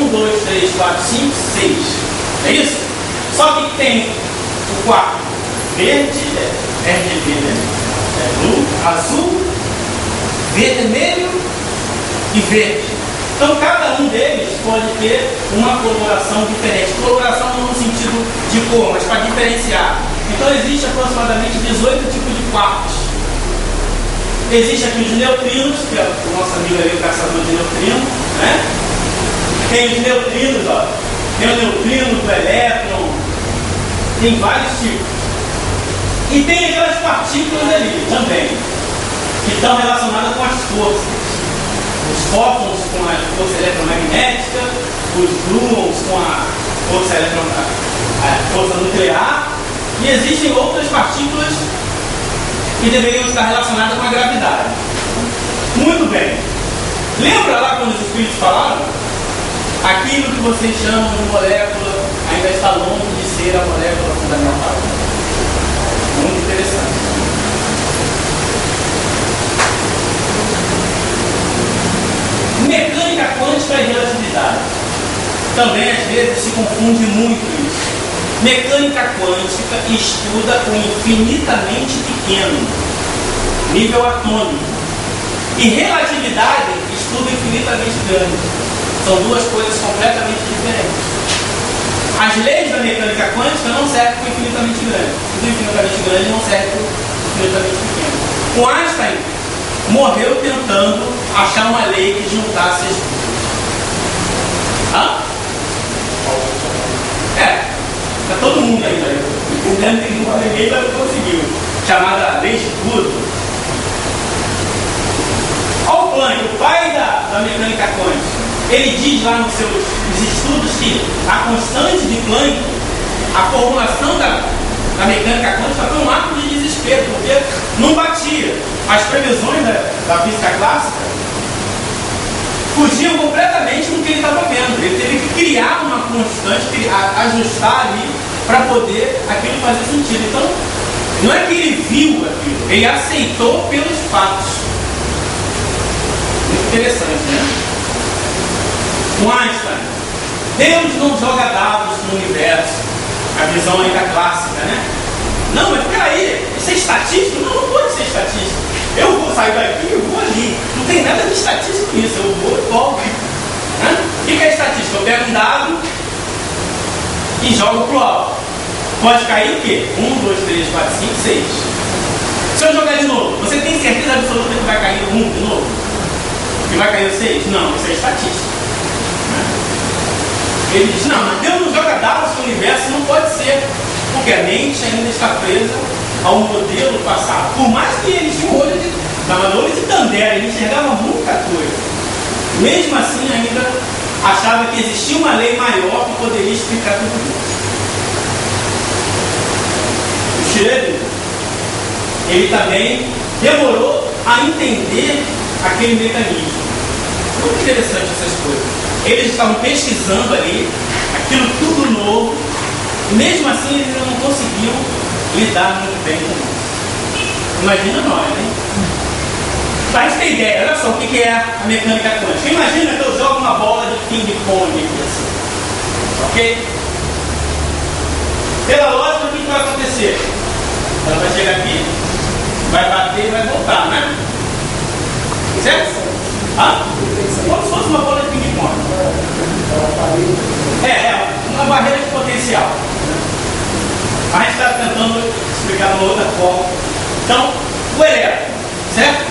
1, 2, 3, 4, 5, 6. É isso? Só que tem o quarto verde, RGB, né? Azul, vermelho e verde. Então cada um deles pode ter uma coloração diferente. Coloração não no sentido de cor, mas para diferenciar. Então existe aproximadamente 18 tipos de quartos. Existe aqui os neutrinos, que é o nosso amigo ali, o caçador de neutrinos, né? Tem os neutrinos, ó. Tem o neutrino, o elétron, tem vários tipos. E tem aquelas partículas ali também, que estão relacionadas com as forças. Os fótons com a força eletromagnética, os gluons com a força nuclear, e existem outras partículas que deveriam estar relacionadas com a gravidade. Muito bem. Lembra lá quando os espíritos falaram? Aquilo que vocês chamam de molécula ainda está longe de ser a molécula fundamental. Muito interessante. Mecânica quântica e relatividade. Também às vezes se confunde muito isso. Mecânica quântica estuda o infinitamente pequeno, nível atômico. E relatividade estuda o infinitamente grande. São duas coisas completamente diferentes. As leis da mecânica quântica não servem para o infinitamente grande. O infinitamente grande não serve para o infinitamente pequeno. O Einstein morreu tentando achar uma lei que juntasse as duas. Hã? Está todo mundo ainda. Ninguém não conseguiu. Chamada lei de Coulomb. Olha o Planck, o pai da mecânica quântica. Ele diz lá nos seus estudos que a constante de Planck, a formulação da mecânica quântica foi um ato de desespero, porque não batia. As previsões da física clássica fugiam completamente do que ele estava vendo. Ele teve que criar uma constante, ajustar ali para poder aquilo fazer sentido. Então, Não é que ele viu aquilo, ele aceitou pelos fatos. Muito interessante, né? O Einstein, Deus não joga dados no universo. A visão ainda clássica, né? Não, mas peraí, isso é estatístico? Não, não pode ser estatístico. Eu vou sair daqui e eu vou ali. Não tem nada de estatístico nisso, eu vou e volto. Né? O que é estatística? Eu pego um dado e jogo pro alto. Pode cair o quê? 1, 2, 3, 4, 5, 6. Se eu jogar de novo, você tem certeza absoluta que vai cair o 1 de novo? Que vai cair o 6? Não, isso é estatística. Ele diz, não, mas Deus não joga dados no universo, não pode ser. Porque a mente ainda está presa ao modelo passado. Por mais que ele tinha um olho de Tandera, ele enxergava muita coisa. Mesmo assim, ainda achava que existia uma lei maior que poderia explicar tudo isso. O Schrödinger, ele também demorou a entender aquele mecanismo. Muito interessante essas coisas. Eles estavam pesquisando ali, aquilo tudo novo, e mesmo assim eles não conseguiam lidar muito bem com isso. Imagina nós, né? Para a gente ter ideia, olha só o que é a mecânica quântica. Imagina que eu jogo uma bola de ping-pong aqui assim. Ok? Pela lógica, o que vai acontecer? Ela vai chegar aqui, vai bater e vai voltar, né? Certo? Como se fosse uma bola de ping-pong. Uma barreira de potencial. A gente está tentando explicar de uma outra forma. Então, o elétron, certo?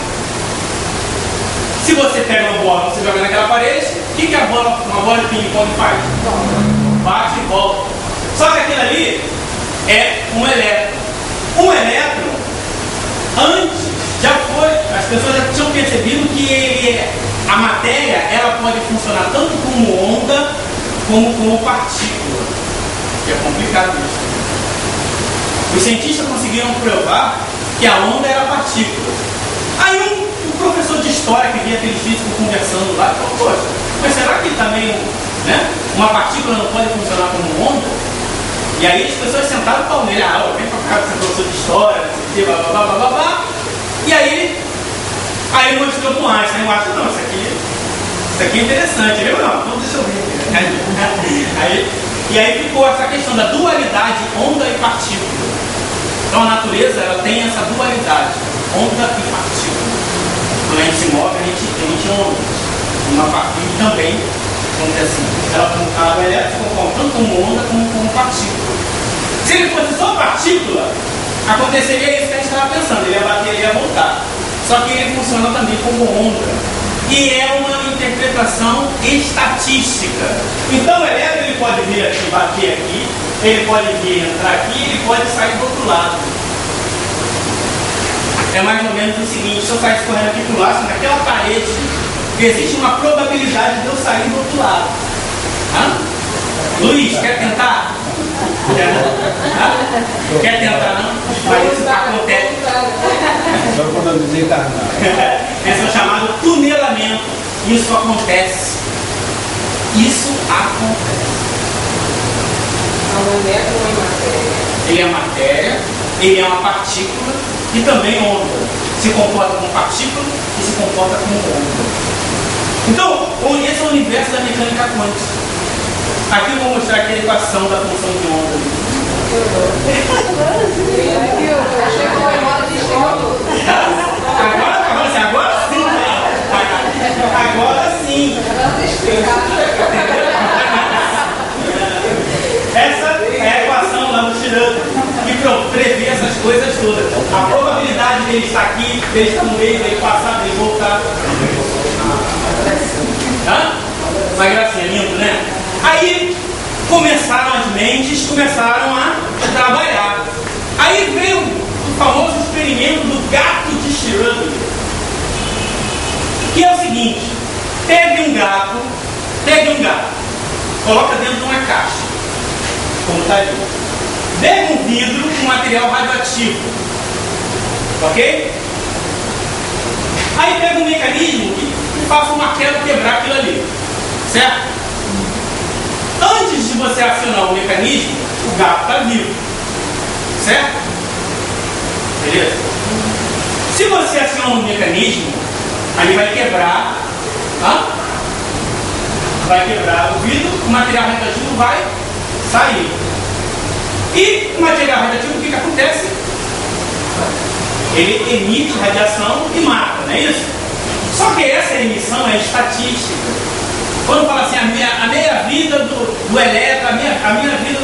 Se você pega uma bola, você joga naquela parede, o que uma bola de ping-pong faz? Bate e volta. Só que aquilo ali é um elétron. Um elétron, antes, já foi, as pessoas já tinham percebido que a matéria ela pode funcionar tanto como onda como partícula. Que é complicado isso. Os cientistas conseguiram provar que a onda era partícula. Aí um professor de história que via aquele físico conversando lá falou, poxa, mas será que também uma partícula não pode funcionar como onda? E aí as pessoas sentaram para nele a aula, vem para cá ser professor de história, blá, blá, blá, blá. E aí mostrou para o Einstein, o Einstein, não, isso aqui é interessante, viu? Não, então deixa eu ver. E aí ficou essa questão da dualidade onda e partícula. Então a natureza ela tem essa dualidade, onda e partícula. Quando a gente se move, a gente emite ondas. Uma partícula também, vamos dizer assim, ela é tanto como onda como partícula. Se ele fosse só partícula, aconteceria isso que a gente estava pensando, ele ia bater, ele ia voltar. Só que ele funciona também como onda. E é uma interpretação estatística. Então o elétron ele pode vir aqui, bater aqui, ele pode vir entrar aqui, ele pode sair do outro lado. É mais ou menos o seguinte, se eu sair correndo aqui para o lado, naquela parede, existe uma probabilidade de eu sair do outro lado. Luiz, quer tentar? Quer tentar não? Mas isso acontece. Só quando eu desencarnar. Esse é o chamado tunelamento. Isso acontece. Isso acontece. Ele é matéria, ele é uma partícula e também onda. Se comporta como partícula e se comporta como onda. Então, esse é o universo da mecânica quântica. Aqui eu vou mostrar aqui a equação da função de onda. Agora sim. Essa é a equação lá do Schrödinger que prevê essas coisas todas. A probabilidade dele estar aqui, dele estar no meio, dele passar, dele voltar. Uma gracinha, lindo, né? Aí as mentes começaram a trabalhar. Aí veio o famoso experimento do gato de Schrödinger, que é o seguinte: pegue um gato, coloca dentro de uma caixa, como está ali. Pega um vidro com material radioativo, ok? Aí pega um mecanismo que faça o martelo quebrar aquilo ali, certo? Antes de você acionar o mecanismo, o gato está vivo, certo? Beleza? Se você acionar um mecanismo, aí vai quebrar, o vidro, o material radioativo vai sair. E o material radioativo, o que acontece? Ele emite radiação e mata, não é isso? Só que essa emissão é estatística. Quando fala assim, a meia-vida do elétron, a minha vida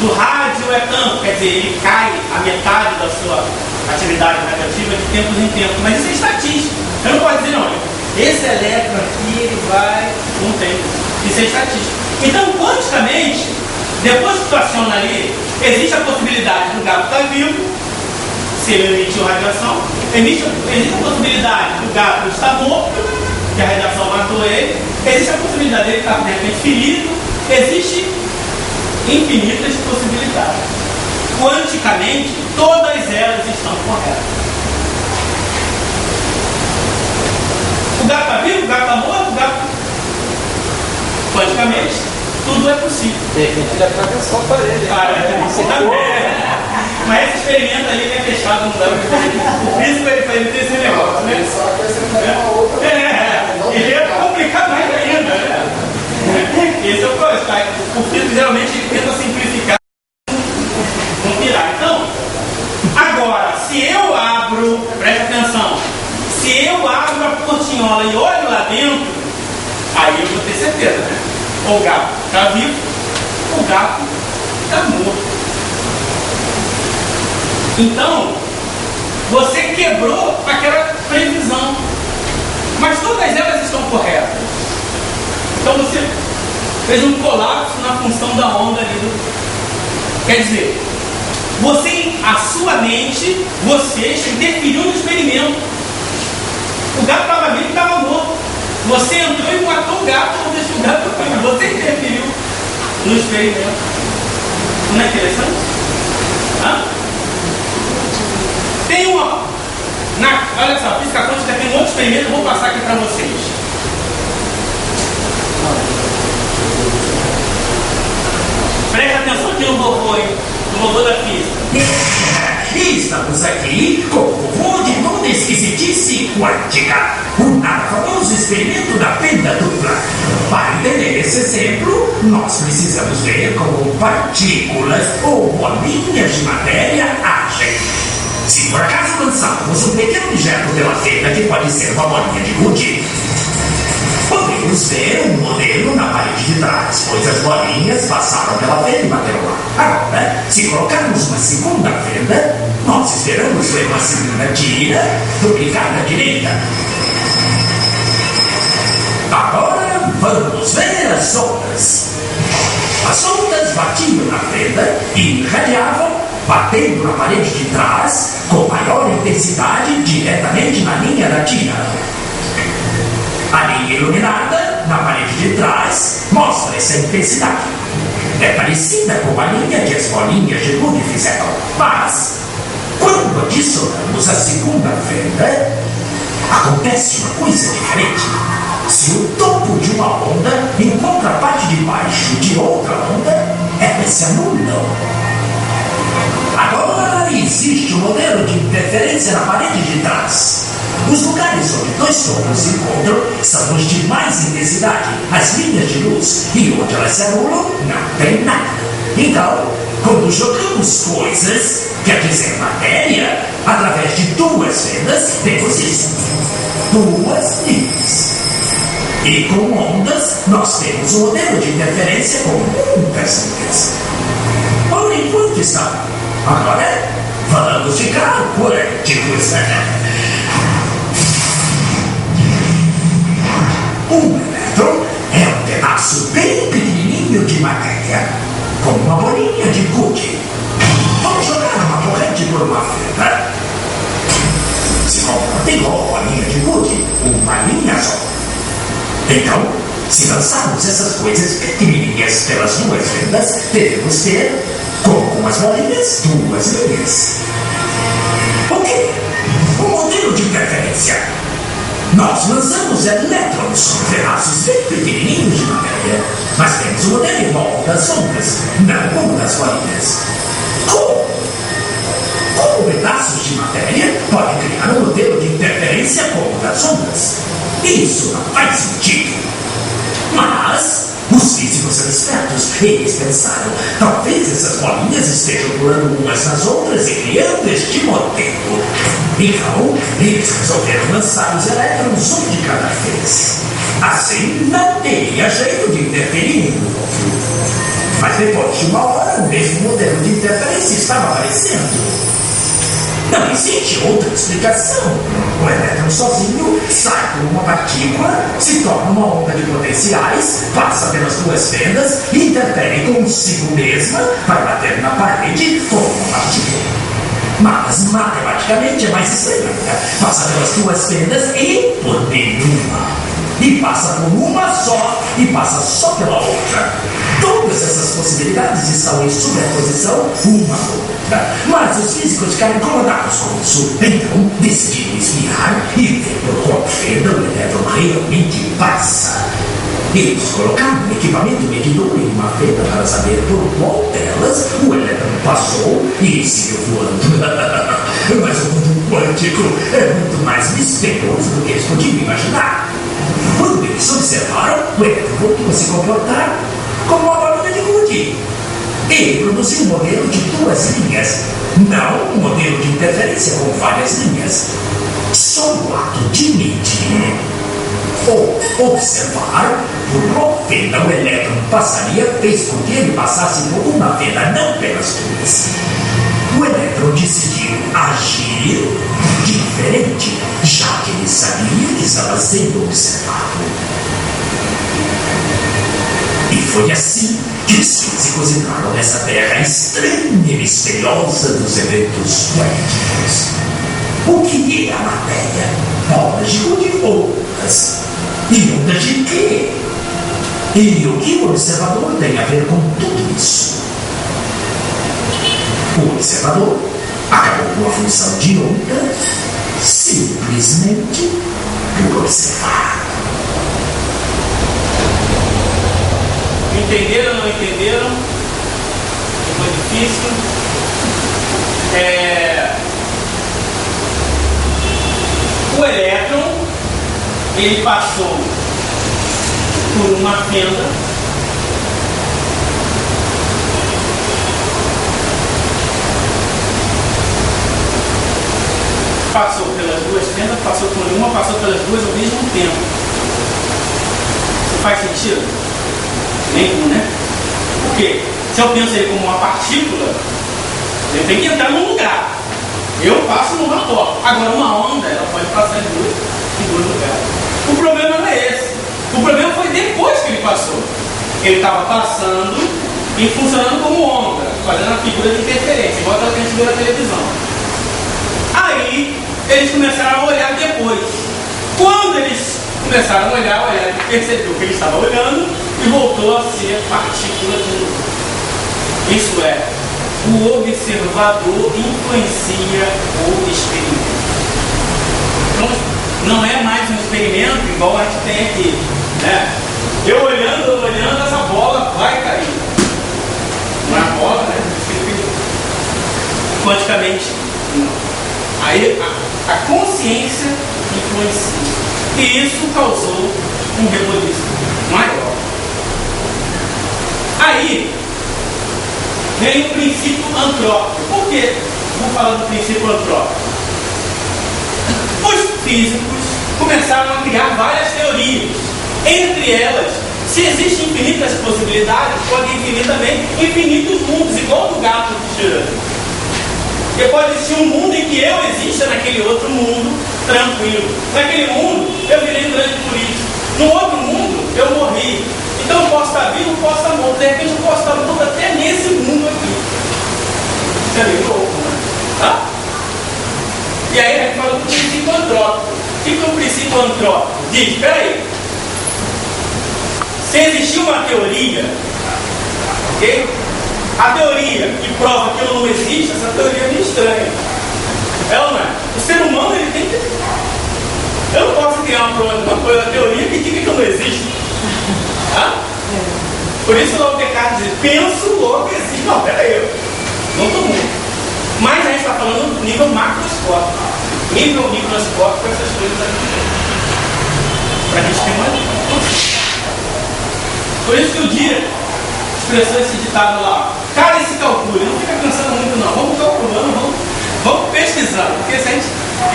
do rádio é tanto, quer dizer, ele cai a metade da sua atividade radioativa de tempos em tempos, mas isso é estatística. Você não pode dizer, não, esse elétron aqui, ele vai, não tem. Isso é estatística. Então, quanticamente, depois que tu aciona ali, existe a possibilidade do gato estar vivo, se ele emitiu radiação, existe a possibilidade do gato estar morto, que a radiação matou ele, existe a possibilidade dele estar de repente ferido, existe infinitas possibilidades. Quanticamente, todas elas estão corretas. O gato está vivo, o gato está morto, o gato... Quanticamente, tudo é possível. Ele atravessou a parede. Você também. Mas esse experimento ali é fechado, não dá para o físico ele tem esse negócio, né? Só que essa é uma outra. E é complicado mais ainda, né? Esse é o coisa, tá? O físico geralmente ele tenta simplificar, não pirar. Então, agora, se eu abro, presta atenção, se eu abro a portinhola e olho lá dentro, aí eu vou ter certeza, né? Ou o gato está vivo, ou o gato está morto. Então, você quebrou aquela previsão, mas todas elas estão corretas. Então você fez um colapso na função da onda ali. Quer dizer, a sua mente, você interferiu no experimento. O gato estava vivo e estava morto. Você entrou e matou o gato, não deixou o gato vivo. Você interferiu no experimento. Não é interessante? Tem uma... olha só, física quântica tem um outro experimento, eu vou passar aqui para vocês. Presta atenção aqui no robô da física. Estamos aqui com o robô de toda esquisitice quântica, o famoso experimento da fenda dupla. Para entender esse exemplo, nós precisamos ver como partículas ou bolinhas de matéria agem. Se por acaso lançarmos um pequeno objeto pela fenda, que pode ser uma bolinha de gude, podemos ver um modelo na parede de trás, pois as bolinhas passaram pela fenda e bateram lá. Agora, se colocarmos uma segunda fenda, nós esperamos ver uma segunda tira duplicada à direita. Agora, vamos ver as ondas. As ondas batiam na fenda e irradiavam, batendo na parede de trás com maior intensidade diretamente na linha da tira. A linha iluminada na parede de trás mostra essa intensidade. É parecida com a linha que as bolinhas de gude fizeram, mas quando adicionamos a segunda fenda, acontece uma coisa diferente. Se o topo de uma onda encontra a parte de baixo de outra onda, elas se anulam. Agora existe um modelo de interferência na parede de trás. Os lugares onde dois topos se encontram são os de mais intensidade, as linhas de luz, e onde elas se anulam, não tem nada. Então, quando jogamos coisas, quer dizer matéria, através de duas fendas, temos isso. Duas linhas. E com ondas, nós temos um modelo de interferência com muitas linhas. Por enquanto está. Agora, vamos ficar quânticos. Um elétron é um pedaço bem pequenininho de matéria, como uma bolinha de gude. Vamos jogar uma corrente por uma fenda. Se comporta igual a bolinha de gude, uma linha só. Então, se lançarmos essas coisas pequenininhas pelas duas fendas, devemos ter, como as bolinhas, duas linhas. O quê? Um modelo de interferência. Nós lançamos elétrons com pedaços bem pequenininhos de matéria, mas temos um modelo igual das ondas, não como das bolinhas. Como? Um pedaço pedaços de matéria podem criar um modelo de interferência como o das ondas. Isso não faz sentido. Mas os físicos são espertos. Eles pensaram, talvez essas bolinhas estejam pulando umas nas outras e criando este modelo. Então, eles resolveram lançar os elétrons um de cada vez. Assim, não teria jeito de interferir no outro. Mas depois de uma hora, o mesmo modelo de interferência estava aparecendo. Não existe outra explicação. O elétron sozinho sai por uma partícula, se torna uma onda de potenciais, passa pelas duas fendas e interfere consigo mesma para bater na parede como uma partícula. Mas matematicamente é mais estranho. Passa pelas duas fendas e por nenhuma. E passa por uma só e passa só pela outra. Todas essas possibilidades estão em sobreposição uma à outra. Mas os físicos ficaram incomodados com isso. Então decidiram espiar e ver por qual fenda o elétron realmente passa. Eles colocaram um equipamento medidor em uma fenda para saber por qual delas o elétron passou e seguiu voando. Mas o mundo quântico é muito mais misterioso do que eles podiam imaginar. Quando eles observaram, o elétron voltou a se comportar como uma bolinha de gude. Ele produziu um modelo de duas linhas, não um modelo de interferência com várias linhas. Só o ato de medir ou observar por qual fenda o elétron passaria fez com que ele passasse por uma fenda, não pelas duas. O elétron decidiu agir diferente, já que ele sabia que estava sendo observado. E foi assim que os físicos entraram nessa terra estranha e misteriosa dos eventos quânticos. O que é a matéria? Bolas de gude ou ondas? E ondas de quê? E o que o observador tem a ver com tudo isso? O observador acabou com a função de onda simplesmente por observar. Entenderam ou não entenderam? Foi difícil. O elétron, ele passou por uma fenda passou pelas duas fendas, passou por uma, passou pelas duas ao mesmo tempo. Isso faz sentido? Nenhum, né? Por quê? Se eu penso ele como uma partícula, ele tem que entrar num lugar. Eu passo numa porta. Agora uma onda, ela pode passar em dois lugares. O problema não é esse. O problema foi depois que ele passou. Ele estava passando e funcionando como onda, fazendo a figura de interferência, igual aquela que a gente viu na televisão. Aí eles começaram a olhar depois. Quando eles começaram a olhar, o elétron percebeu que ele estava olhando e voltou a ser partícula de novo. Isso é, o observador influencia o experimento. Então, não é mais um experimento igual a gente tem aqui, né? Eu olhando, essa bola vai cair. Não é a bola, né? Quanticamente, não. Aí a consciência influencia. E isso causou um reboliço maior. Aí vem o princípio antrópico. Por quê? Vou falar do princípio antrópico. Os físicos começaram a criar várias teorias. Entre elas, se existem infinitas possibilidades, pode existir também infinitos mundos, igual do gato de Girando. Porque pode existir um mundo em que eu exista naquele outro mundo, tranquilo. Naquele mundo, eu virei um grande político. No outro mundo, eu morri. Então eu posso estar vivo, posso estar morto. De repente eu posso estar morto até nesse mundo aqui. Isso é meio louco, né? Tá? E aí a gente fala do princípio antrópico. O que é o princípio antrópico? Diz, espera aí. Se existir uma teoria, ok? A teoria que prova que não existe, essa teoria é meio estranha. É ou não é? O ser humano, ele tem que... Eu não posso criar uma teoria que diga que eu não existo. Tá? Por isso lá o Descartes diz, penso, logo existe. Não, peraí, eu não estou muito. Mas a gente está falando do nível nível macroscópico. Nível microscópico, essas coisas aqui. Para a gente ter uma noção. Por isso que o dia expressou esse ditado lá. Cara, esse calcule, não fica pensando muito não. Vamos calculando, vamos pesquisando. Porque se a gente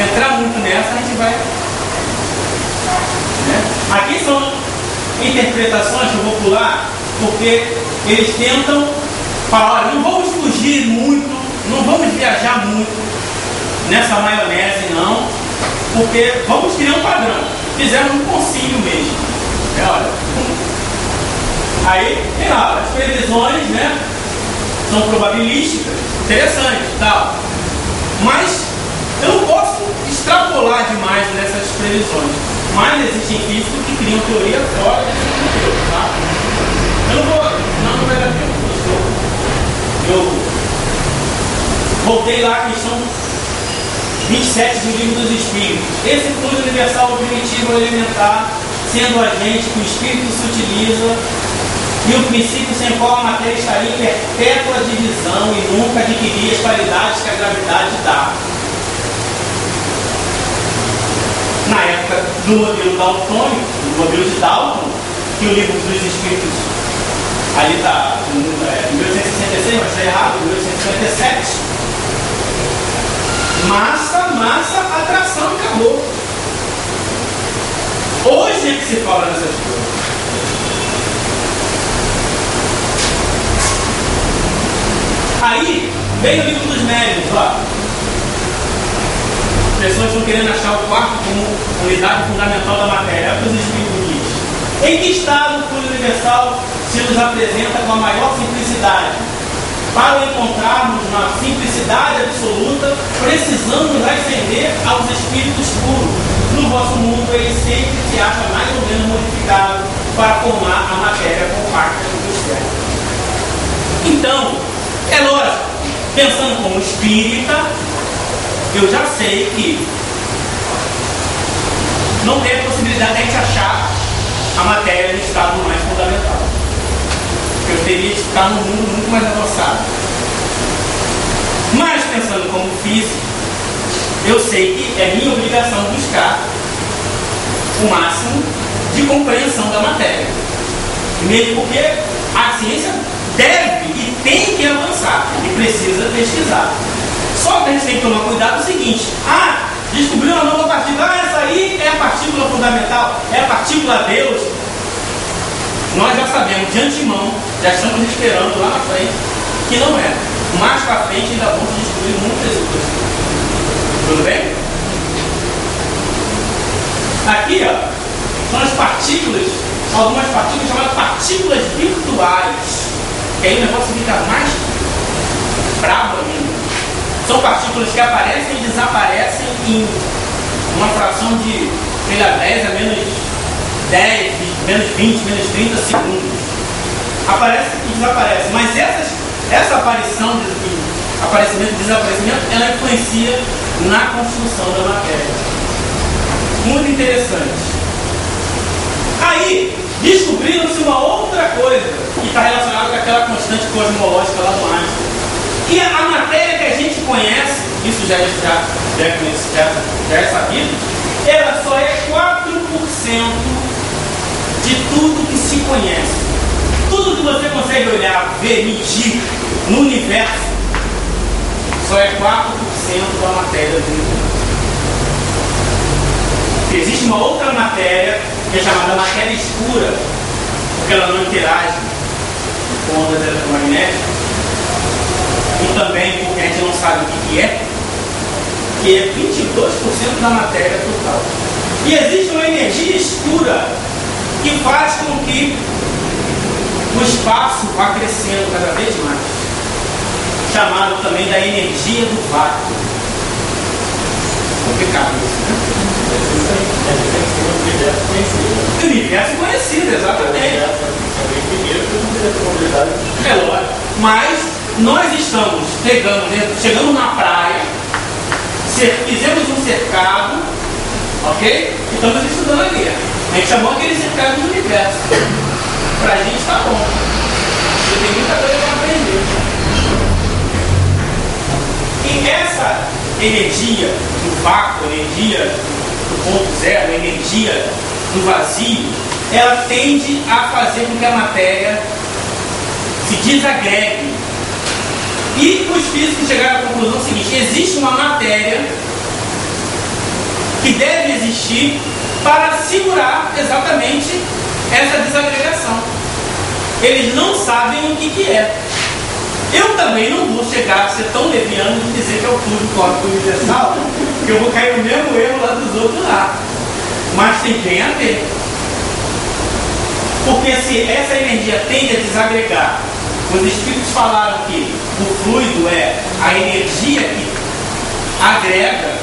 entrar muito nessa, a gente vai. Né? Aqui são interpretações que eu vou pular, porque eles tentam falar, olha, não vamos fugir muito, não vamos viajar muito nessa maionese não, porque vamos criar um padrão. Fizeram um concílio mesmo. Olha, aí tem lá, as previsões, né, são probabilísticas, interessantes e tal, mas eu não posso extrapolar demais nessas previsões. Mas existem físicos que criam teoria fora desse modelo, tá? Eu não vou, não vai dar tempo. Eu voltei lá à questão 27 do Livro dos Espíritos. Esse fluido universal primitivo elementar, sendo o agente que o Espírito se utiliza e o princípio sem qual a matéria estaria em perpétua divisão e nunca adquiria as qualidades que a gravidade dá. Na época do modelo daltônico, do modelo de Dalton, que o Livro dos Espíritos ali está em 1866, mas está errado, em 1857. Massa, atração e acabou. Hoje é que se fala nessas coisas. Aí vem o Livro dos Médiuns, ó. As pessoas estão querendo achar o quarto como unidade fundamental da matéria. É o que os Espíritos dizem. Em que estado o fluido universal se nos apresenta com a maior simplicidade? Para o encontrarmos na simplicidade absoluta, precisamos ascender aos espíritos puros. No vosso mundo, ele sempre se acha mais ou menos modificado para formar a matéria compacta do mistério. Então, é lógico, pensando como espírita, eu já sei que não tem a possibilidade de a gente achar a matéria no estado mais fundamental. Eu teria que estar num mundo muito mais avançado. Mas, pensando como físico, eu sei que é minha obrigação buscar o máximo de compreensão da matéria. Mesmo porque a ciência deve e tem que avançar e precisa pesquisar. Só que a gente tem que tomar cuidado é o seguinte: descobriu uma nova partícula, essa aí é a partícula fundamental, é a partícula Deus. Nós já sabemos de antemão, já estamos esperando lá na frente, que não é. Mais para frente ainda vamos descobrir muitas outras. Tudo bem? Aqui, ó, são as partículas, algumas partículas chamadas partículas virtuais. Que aí o negócio fica mais brabo ainda. São partículas que aparecem e desaparecem em uma fração de, sei lá, 10 a menos 10, menos 20, menos 30 segundos. Aparece e desaparece. Mas essa aparição, aparecimento e desaparecimento, ela influencia na construção da matéria. Muito interessante. Aí, descobriram-se uma outra coisa que está relacionada com aquela constante cosmológica lá do Einstein. Que a matéria que a gente conhece, isso já é sabido, ela só é 4% de tudo que se conhece. Tudo que você consegue olhar, ver, medir no universo, só é 4% da matéria do universo. Existe uma outra matéria, que é chamada matéria escura, porque ela não interage com ondas eletromagnéticas, e também porque a gente não sabe o que é 22% da matéria total. E existe uma energia escura que faz com que o espaço vá crescendo cada vez mais, chamado também da energia do vácuo. Complicado isso, né? O universo conhecido, exatamente. É lógico. Mas nós estamos chegamos na praia, fizemos um cercado, ok? Estamos estudando ali. A gente chamou aquele cercado do universo. Pra gente está bom. Porque tem muita coisa para aprender. E energia do vácuo, energia do ponto zero, energia do vazio, ela tende a fazer com que a matéria se desagregue. E os físicos chegaram à conclusão seguinte: existe uma matéria que deve existir para segurar exatamente essa desagregação. Eles não sabem o que é. Eu também não vou chegar a ser tão leviano de dizer que é o fluido cósmico universal, que eu vou cair no mesmo erro lá dos outros lá. Mas tem a ver. Porque se essa energia tende a desagregar, os espíritos falaram que o fluido é a energia que agrega.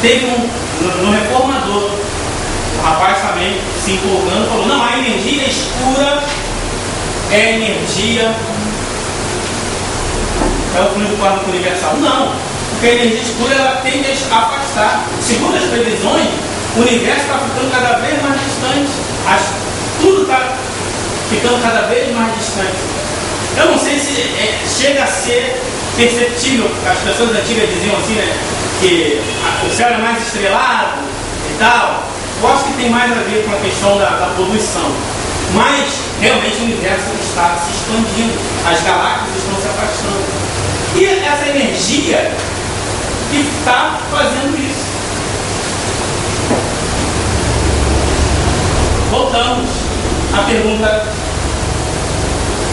Teve no Reformador, o rapaz também se empolgando, falou: não, a energia escura é energia, é o fluido cósmico universal. Não, porque a energia escura ela tende a afastar. Segundo as previsões, o universo está ficando cada vez mais distante, tudo está ficando cada vez mais distante. Eu não sei se chega a ser perceptível. As pessoas antigas diziam assim, né, que o céu é mais estrelado e tal. Eu acho que tem mais a ver com a questão da poluição. Mas realmente o universo está se expandindo, as galáxias estão se afastando. E essa energia que está fazendo isso. Voltamos à pergunta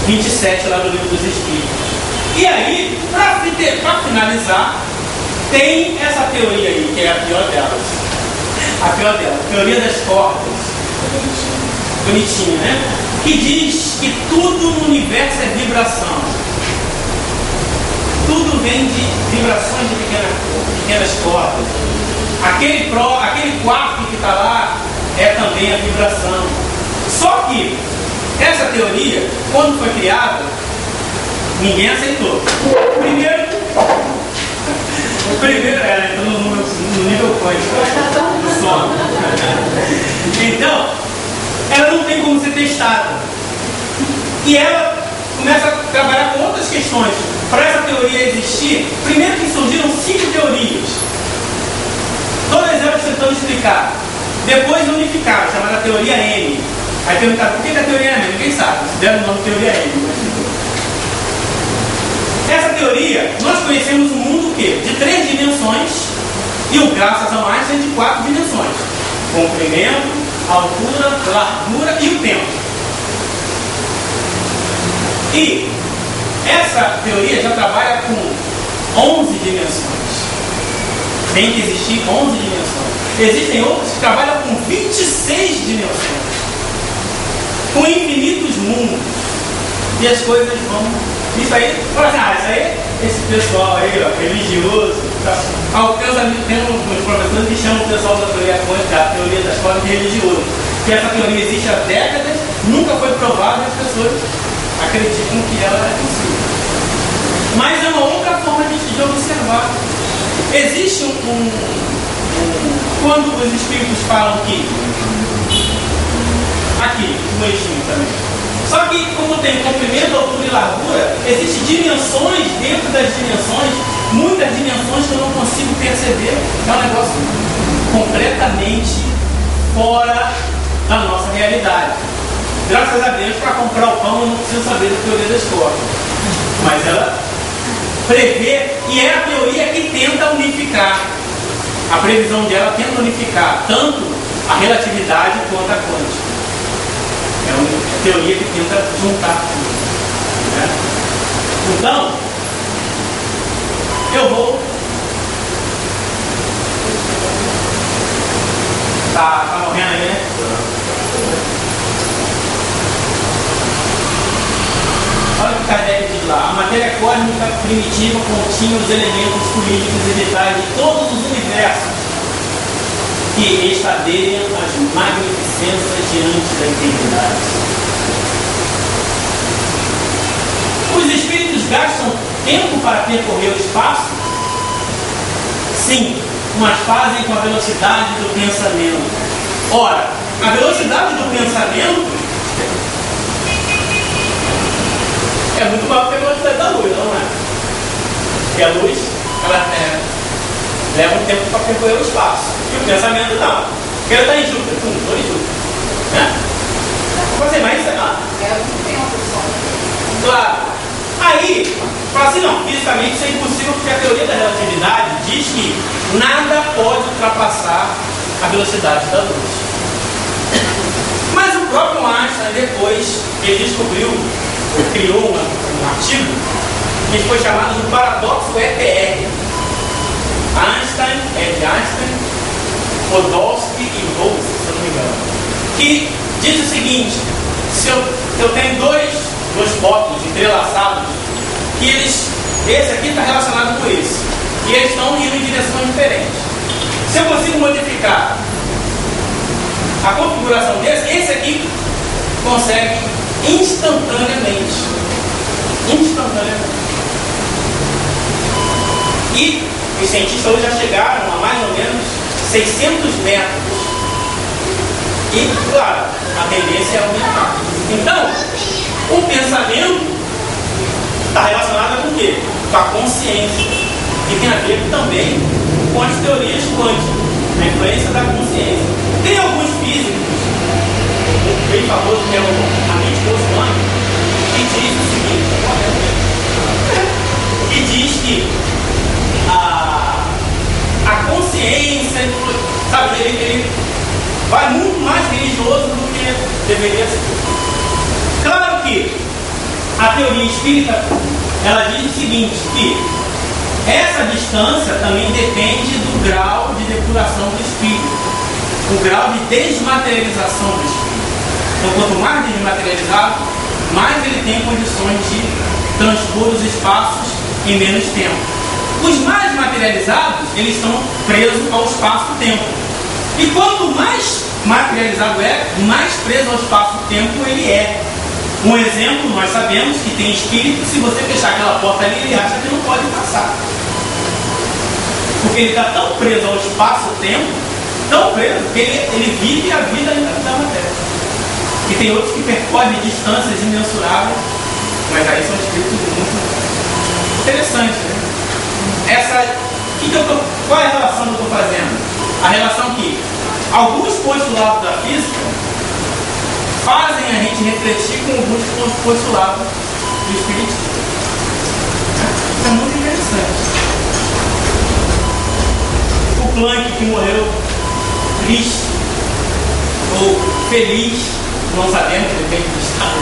27 lá do Livro dos Espíritos. E aí, para finalizar, tem essa teoria aí, que é a pior delas. A pior delas, teoria das cordas. Bonitinha, né? Que diz que tudo no universo é vibração. Tudo vem de vibrações de pequenas cordas. Aquele quarto que está lá é também a vibração. Só que essa teoria, quando foi criada, ninguém aceitou. Primeiro era no nível quântico do sono. Então, ela não tem como ser testada. E ela começa a trabalhar com outras questões. Para essa teoria existir, primeiro que surgiram 5 teorias. Todas elas tentando explicar. Depois unificaram, chamada teoria M. Aí perguntaram por que a teoria é M? Ninguém sabe. Deram o nome de teoria M. Essa teoria, nós conhecemos o mundo o quê? De 3 dimensões, e o graças a Einstein de 4 dimensões: comprimento, altura, largura e o tempo. E essa teoria já trabalha com 11 dimensões. Tem que existir 11 dimensões. Existem outros que trabalham com 26 dimensões, com infinitos mundos. E as coisas vão... Isso aí, fala assim, esse pessoal aí, ó, religioso. Tá? Meus amigos, tem uns professores que chamam o pessoal da teoria quântica, da teoria das cordas, de religioso. Que essa teoria existe há décadas, nunca foi provada e as pessoas acreditam que ela é possível. Mas é uma outra forma de observar. Existe quando os espíritos falam que aqui, no eixinho também. Só que como tem comprimento, altura e largura, existem dimensões dentro das dimensões, muitas dimensões que eu não consigo perceber. É um negócio completamente fora da nossa realidade. Graças a Deus, para comprar o pão eu não preciso saber da teoria das cordas. Mas ela prevê, e é a teoria que tenta unificar. A previsão dela tenta unificar tanto a relatividade quanto a quântica. É uma teoria que tenta juntar tudo. Né? Então, eu vou... Tá morrendo aí, né? Olha o que Kardec diz lá: a matéria cósmica primitiva continha os elementos políticos e vitais de todos os universos que estadeiam as magnificências diante da eternidade. Os espíritos gastam tempo para percorrer o espaço? Sim, mas fazem com a velocidade do pensamento. Ora, a velocidade do pensamento é muito maior que a velocidade da luz, não é? Porque a luz, ela leva um tempo para percorrer o espaço. E o pensamento não. Quero estar em Júpiter, estou em Júpiter. Né? Vou fazer mais semana. É muito tempo só. Claro. Aí, fala assim, não, fisicamente isso é impossível porque a teoria da relatividade diz que nada pode ultrapassar a velocidade da luz. Mas o próprio Einstein, depois, ele descobriu, criou um artigo que foi chamado de paradoxo EPR. Einstein, é de Einstein, Podolsky e Bose, se eu não me engano, que diz o seguinte: se eu tenho dois blocos entrelaçados, que esse aqui está relacionado com esse, e eles estão indo em direções diferentes. Se eu consigo modificar a configuração esse aqui consegue instantaneamente. E os cientistas hoje já chegaram a mais ou menos 600 metros. E, claro, a tendência é aumentar. Então, o pensamento está relacionado com o quê? Com a consciência. E tem a ver também com as teorias quânticas, a influência da consciência. Tem alguns físicos, um bem famoso que é o Amit Goswami, que diz o seguinte, que diz que a consciência, sabe, ele vai muito mais religioso do que deveria ser. Claro que a teoria espírita, ela diz o seguinte, que essa distância também depende do grau de depuração do espírito, o grau de desmaterialização do espírito. Então, quanto mais desmaterializado, mais ele tem condições de transpor os espaços em menos tempo. Os mais materializados, eles estão presos ao espaço-tempo. E quanto mais materializado é, mais preso ao espaço-tempo ele é. Um exemplo, nós sabemos que tem espírito, se você fechar aquela porta ali, ele acha que não pode passar. Porque ele está tão preso ao espaço-tempo, tão preso, que ele vive a vida da matéria. E tem outros que percorrem distâncias imensuráveis, mas aí são espíritos muito interessantes, né? Qual é a relação que eu estou fazendo? A relação que alguns postulados da física fazem a gente refletir com alguns postulados do espiritismo. Isso é muito interessante. O Planck, que morreu triste ou feliz, não sabemos, depende do estado.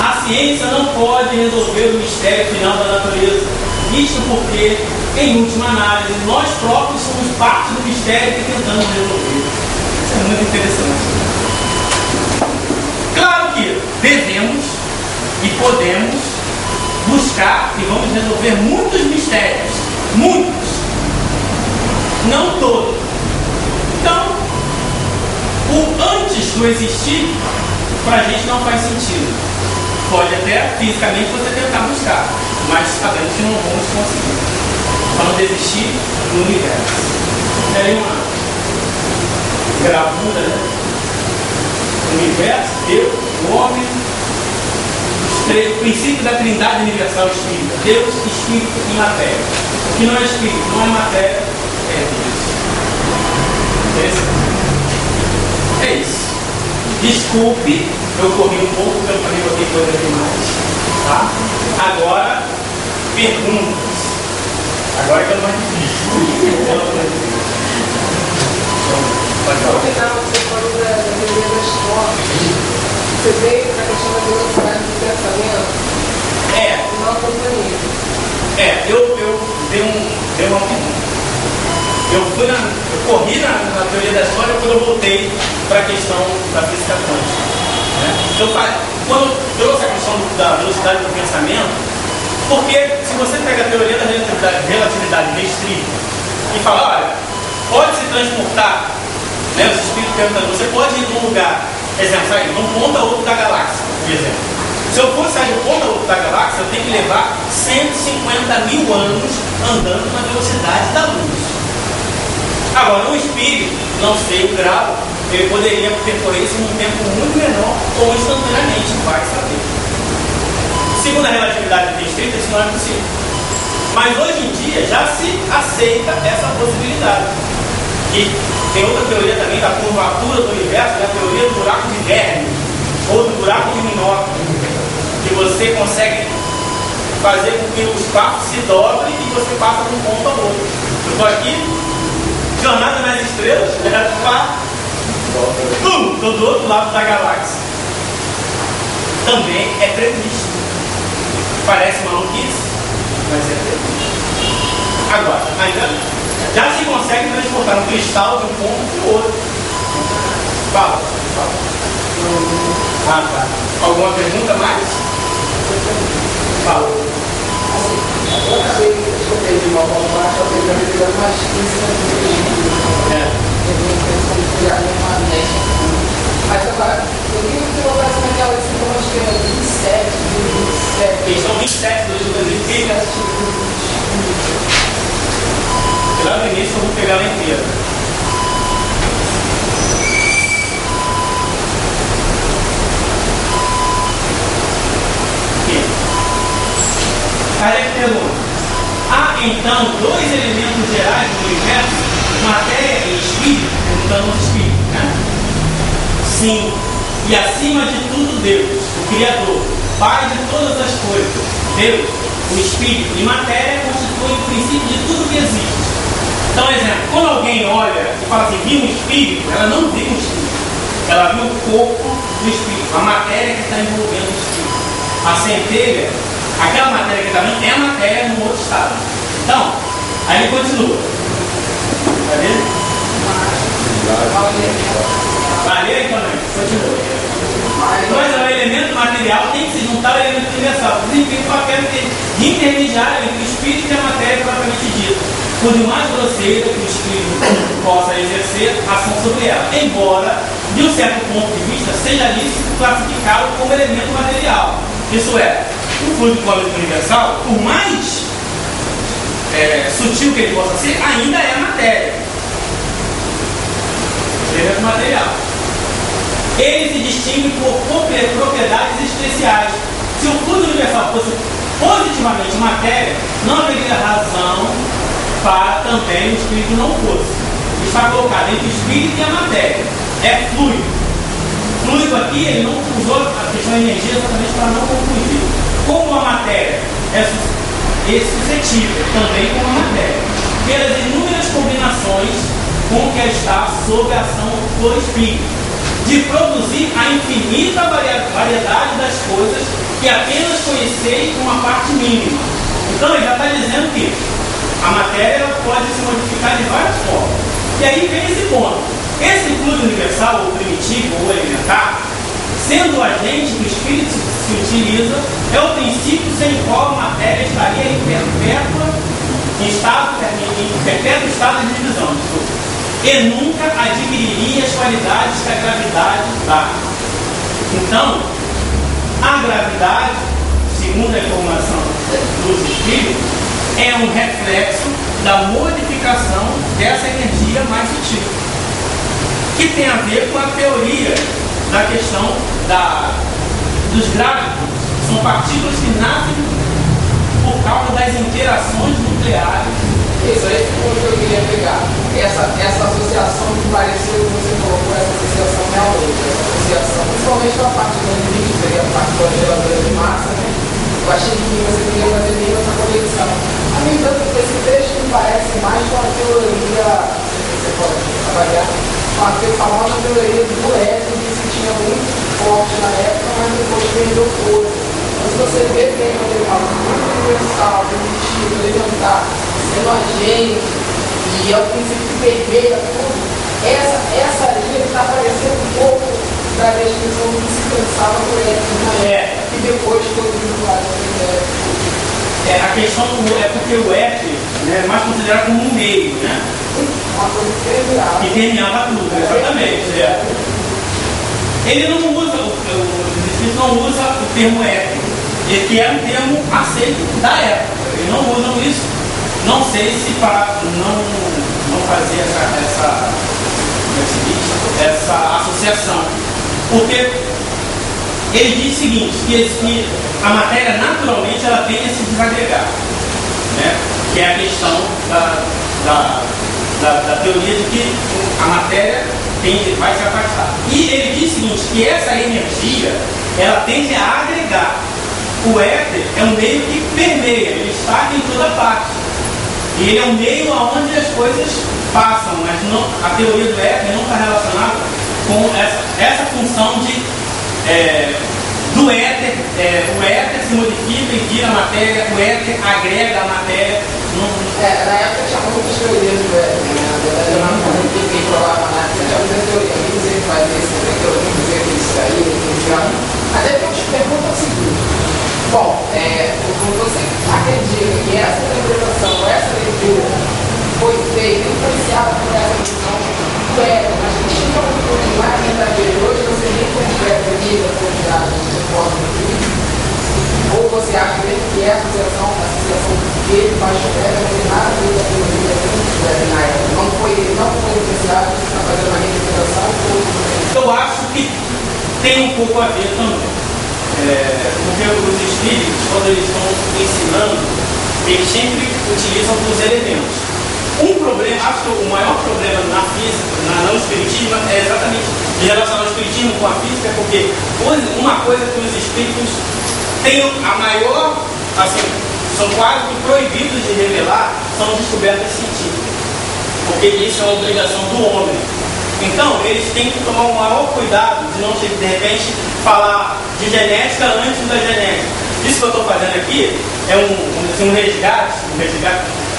A ciência não pode resolver o mistério final da natureza. Isto porque, em última análise, nós próprios somos parte do mistério que tentamos resolver. Isso é muito interessante. Claro que devemos e podemos buscar e vamos resolver muitos mistérios. Muitos. Não todos. Então, o antes do existir, para a gente não faz sentido. Pode até fisicamente você tentar buscar, mas sabendo que não vamos conseguir. Para não desistir do universo. É uma gravura, né? O universo, Deus, o homem, o princípio da trindade universal espírita. Deus, espírito e matéria. O que não é espírito, não é matéria, é Deus. É isso. Desculpe, eu corri um pouco, porque eu falei botei coisa demais. Tá? Agora, perguntas. Agora que é mais difícil. No final, você falou da teoria das formas. Você veio para a questão da velocidade do pensamento? Não acompanhei. Eu corri na teoria da história quando eu voltei para a questão da física quântica. Né? Quando eu trouxe a questão da velocidade do pensamento, porque se você pega a teoria da relatividade restrita e fala, olha, pode se transportar, né, os espíritos perguntando, você pode ir num lugar, exemplo, sair de um ponto a outro da galáxia, por exemplo. Se eu for sair de um ponto a outro da galáxia, eu tenho que levar 150.000 anos andando na velocidade da luz. Agora, um espírito, não sei o grau, ele poderia percorrer isso num tempo muito menor ou instantaneamente, vai saber. Segundo a relatividade restrita, isso não é possível. Mas hoje em dia já se aceita essa possibilidade. E tem outra teoria também da curvatura do universo, a teoria do buraco de Hermes, ou do buraco de Minóquio, que você consegue fazer com que o espaço se dobre e você passa de um ponto ao outro. Eu estou aqui, jornada nas estrelas, estou do outro lado da galáxia. Também é previsto. Parece maluquice, mas é previsto. Agora, ainda já se consegue transportar um cristal de um ponto para o outro. Fala. Ah, tá. Alguma pergunta mais? Fala. Eu sei que eu escutei de uma parte, eu tenho que revisar mais 15 anos. Eu tenho a intenção de criar uma amnésia. Mas agora, eu queria que você voltasse naquela sintomas que era 27. Eles são 27 do livro. Lá no início eu vou pegar ela inteira. Kardec pergunta: há então dois elementos gerais do universo, matéria e espírito? Perguntando ao espírito, né? Sim, e acima de tudo Deus, o Criador, Pai de todas as coisas. Deus, o espírito e matéria constituem o princípio de tudo que existe. Então, exemplo, quando alguém olha e fala assim, viu um espírito, ela não viu um espírito, ela viu o corpo do espírito, a matéria que está envolvendo o espírito. A centelha, aquela matéria que está vendo, é a matéria no outro estado. Então, aí ele continua. Tá vendo? Valeu também, continua. Mas o elemento material tem que se juntar ao elemento universal. Desempenha o papel de intermediário entre o espírito e a matéria propriamente dita, por mais grosseira que o espírito possa exercer ação sobre ela, embora, de um certo ponto de vista, seja lícito classificá-lo como elemento material. Isso é, o fluido cósmico universal, por mais sutil que ele possa ser, ainda é matéria. Elemento material. Ele se distingue por propriedades especiais. Se o fluido universal fosse positivamente matéria, não haveria razão para também o espírito não fosse. Está colocado entre o espírito e a matéria. É fluido. Fluido aqui, ele não usou a questão da energia exatamente para não confundir. Como a matéria é suscetível, também como a matéria, pelas inúmeras combinações com que está sob a ação do espírito, de produzir a infinita variedade das coisas que apenas conheceis uma parte mínima. Então ele já está dizendo que a matéria pode se modificar de várias formas. E aí vem esse ponto. Esse fluido universal, ou primitivo, ou elementar, sendo o agente que o espírito se utiliza, é o princípio sem o qual a matéria estaria em perpétuo estado de divisão. E nunca adquiriria as qualidades que a gravidade dá. Então, a gravidade, segundo a informação dos espíritos, é um reflexo da modificação dessa energia mais sutil, que tem a ver com a teoria da questão dos grávidos. São partículas que nascem por causa das interações nucleares. Isso aí é o que eu queria pegar. Essa associação que pareceu que você colocou, essa associação realmente, essa associação, principalmente com a parte do limite, que seria a parte da geradora de massa, né? Eu achei que você queria fazer meio essa conexão. A mim, tanto esse texto me parece mais com a teoria, você pode trabalhar, com a famosa teoria do éter, que se tinha muito forte na época, mas depois perdeu força. Então, se você vê bem quando ele fala muito universal, primitivo, elementar, sendo agente, e é o princípio que permeia tudo, essa linha está aparecendo um pouco da descrição do que se pensava por éter na época, e depois foi vinculado ao a questão é porque o éter, né, é mais considerado como um meio, né? uma coisa que Que permeava tudo, exatamente. Ele não usa, o espírito não usa o termo éter, que é um termo aceito da época. Eles não usam isso. Não sei se para não fazer essa associação. Porque ele diz o seguinte, que a matéria naturalmente ela tende a se desagregar, né? que é a questão da teoria de que a matéria vai se afastar. E ele diz o seguinte, que essa energia, ela tende a agregar. O éter é um meio que permeia, ele está em toda parte. E ele é um meio onde as coisas passam, mas não, a teoria do éter não está relacionada com essa função do éter. O éter se modifica e vira matéria, o éter agrega a matéria. Na época tinha muitas teorias do éter, né? Na verdade, eu não quem provava nada, tinha muita teoria. Quem dizia que faz isso, tem teoria que dizia que isso aí, que tirava. Até que eu te pergunto o seguinte: bom, você acredita que essa interpretação, essa leitura foi feita, influenciada por essa visão do éter, mas que tinha um mais verdadeiro? Hoje você nem concreta vida confiada de forma de ou você acha mesmo que essa associação que ele faz com ela não tem nada a ver com a teoria na época? Não foi influenciado para fazer uma reinterpretação? Eu acho que tem um pouco a ver também. Porque os espíritos, quando eles estão ensinando, eles sempre utilizam os elementos. Acho que o maior problema na física, no espiritismo, é exatamente de relacionar o espiritismo com a física, porque uma coisa que os espíritos têm a maior, assim, são quase que proibidos de revelar, são descobertas científicas, porque isso é uma obrigação do homem. Então, eles têm que tomar o maior cuidado de não, de repente, falar de genética antes da genética. Isso que eu estou fazendo aqui é um resgate,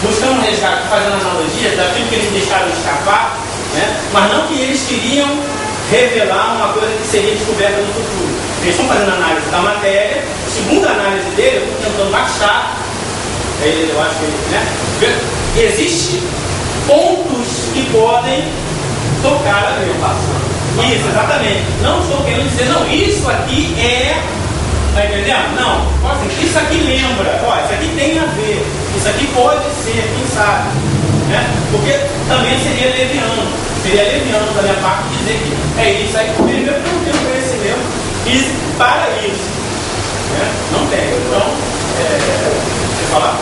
buscando um resgate, fazendo analogia daquilo que eles deixaram escapar, né? Mas não que eles queriam revelar uma coisa que seria descoberta no futuro. Eles estão fazendo análise da matéria, segundo a análise dele, eu estou tentando achar, eu acho que, né? Existem pontos que podem tocar a meu. Isso, exatamente. Não estou querendo dizer, não, isso aqui tá entendendo? Não, assim, isso aqui lembra, isso aqui tem a ver, isso aqui pode ser, quem sabe, né? Porque também seria leviano da minha parte dizer que é isso aí, porque eu não tenho conhecimento físico para isso, né? Não tenho, então, você falar?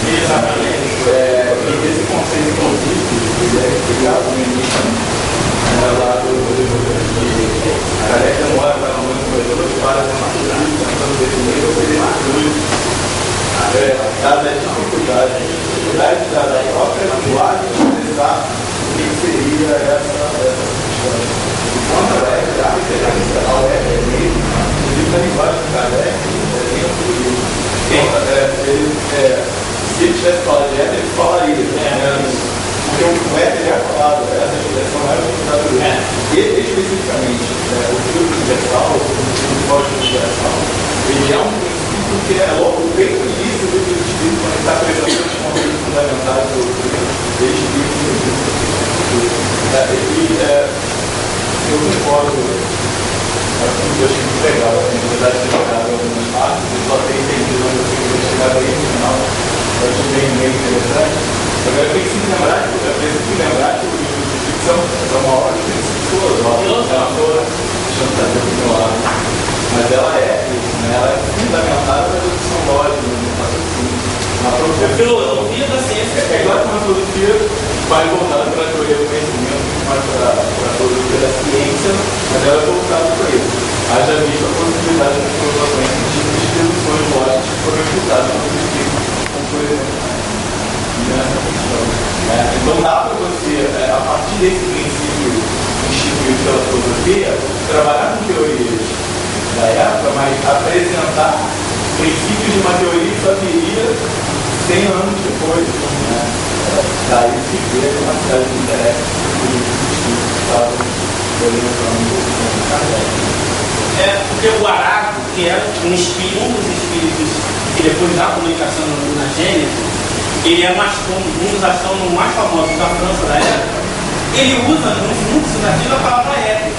Exatamente. Esse conceito inclusive é explicado no início, lá do a careca mora para um corredor para tentando definir o que ele dada a dificuldade da própria linguagem de expressar o que seria essa questão. Enquanto a referência ao mesmo, inclusive na linguagem do Kardec, tem um livro. Se ele tivesse falado de éter, ele falaria. Porque o éter é falado, essa expressão é utilizada do éter. E especificamente, o filtro universal, o código universal, ele é um princípio que é logo bem no início do espírito, quando ele está apresentando os conceitos fundamentais do espírito. Eu concordo, eu achei muito legal, apesar de ter jogado algumas partes, eu só tenho entendido onde eu tenho chegado aí no final. Eu acho bem interessante. Agora eu preciso lembrar que o livro de ficção é uma obra de filosofia, mas ela é fundamentada na dedução lógica, no raciocínio. A filosofia da ciência é igual que uma filosofia vai voltada para a teoria do conhecimento, mais para a filosofia da ciência, mas ela é voltada para isso. Haja visto a possibilidade de provações científicas de deduções lógicas que foram resultadas no espírito, como por exemplo, nessa questão. Então dá para você, a partir desse princípio instituído pela filosofia, trabalhar com teorias da época, mas apresentar princípios de uma teoria que só teria 100 anos depois. Daí se vê uma cidade de interesse que os estudos estavam orientando o Kardec. Porque o Arago, que era um dos espíritos que depois da comunicação na Gênesis, ele é um dos astrônomos mais famosos da França da época, ele usa muito daquilo a palavra éter.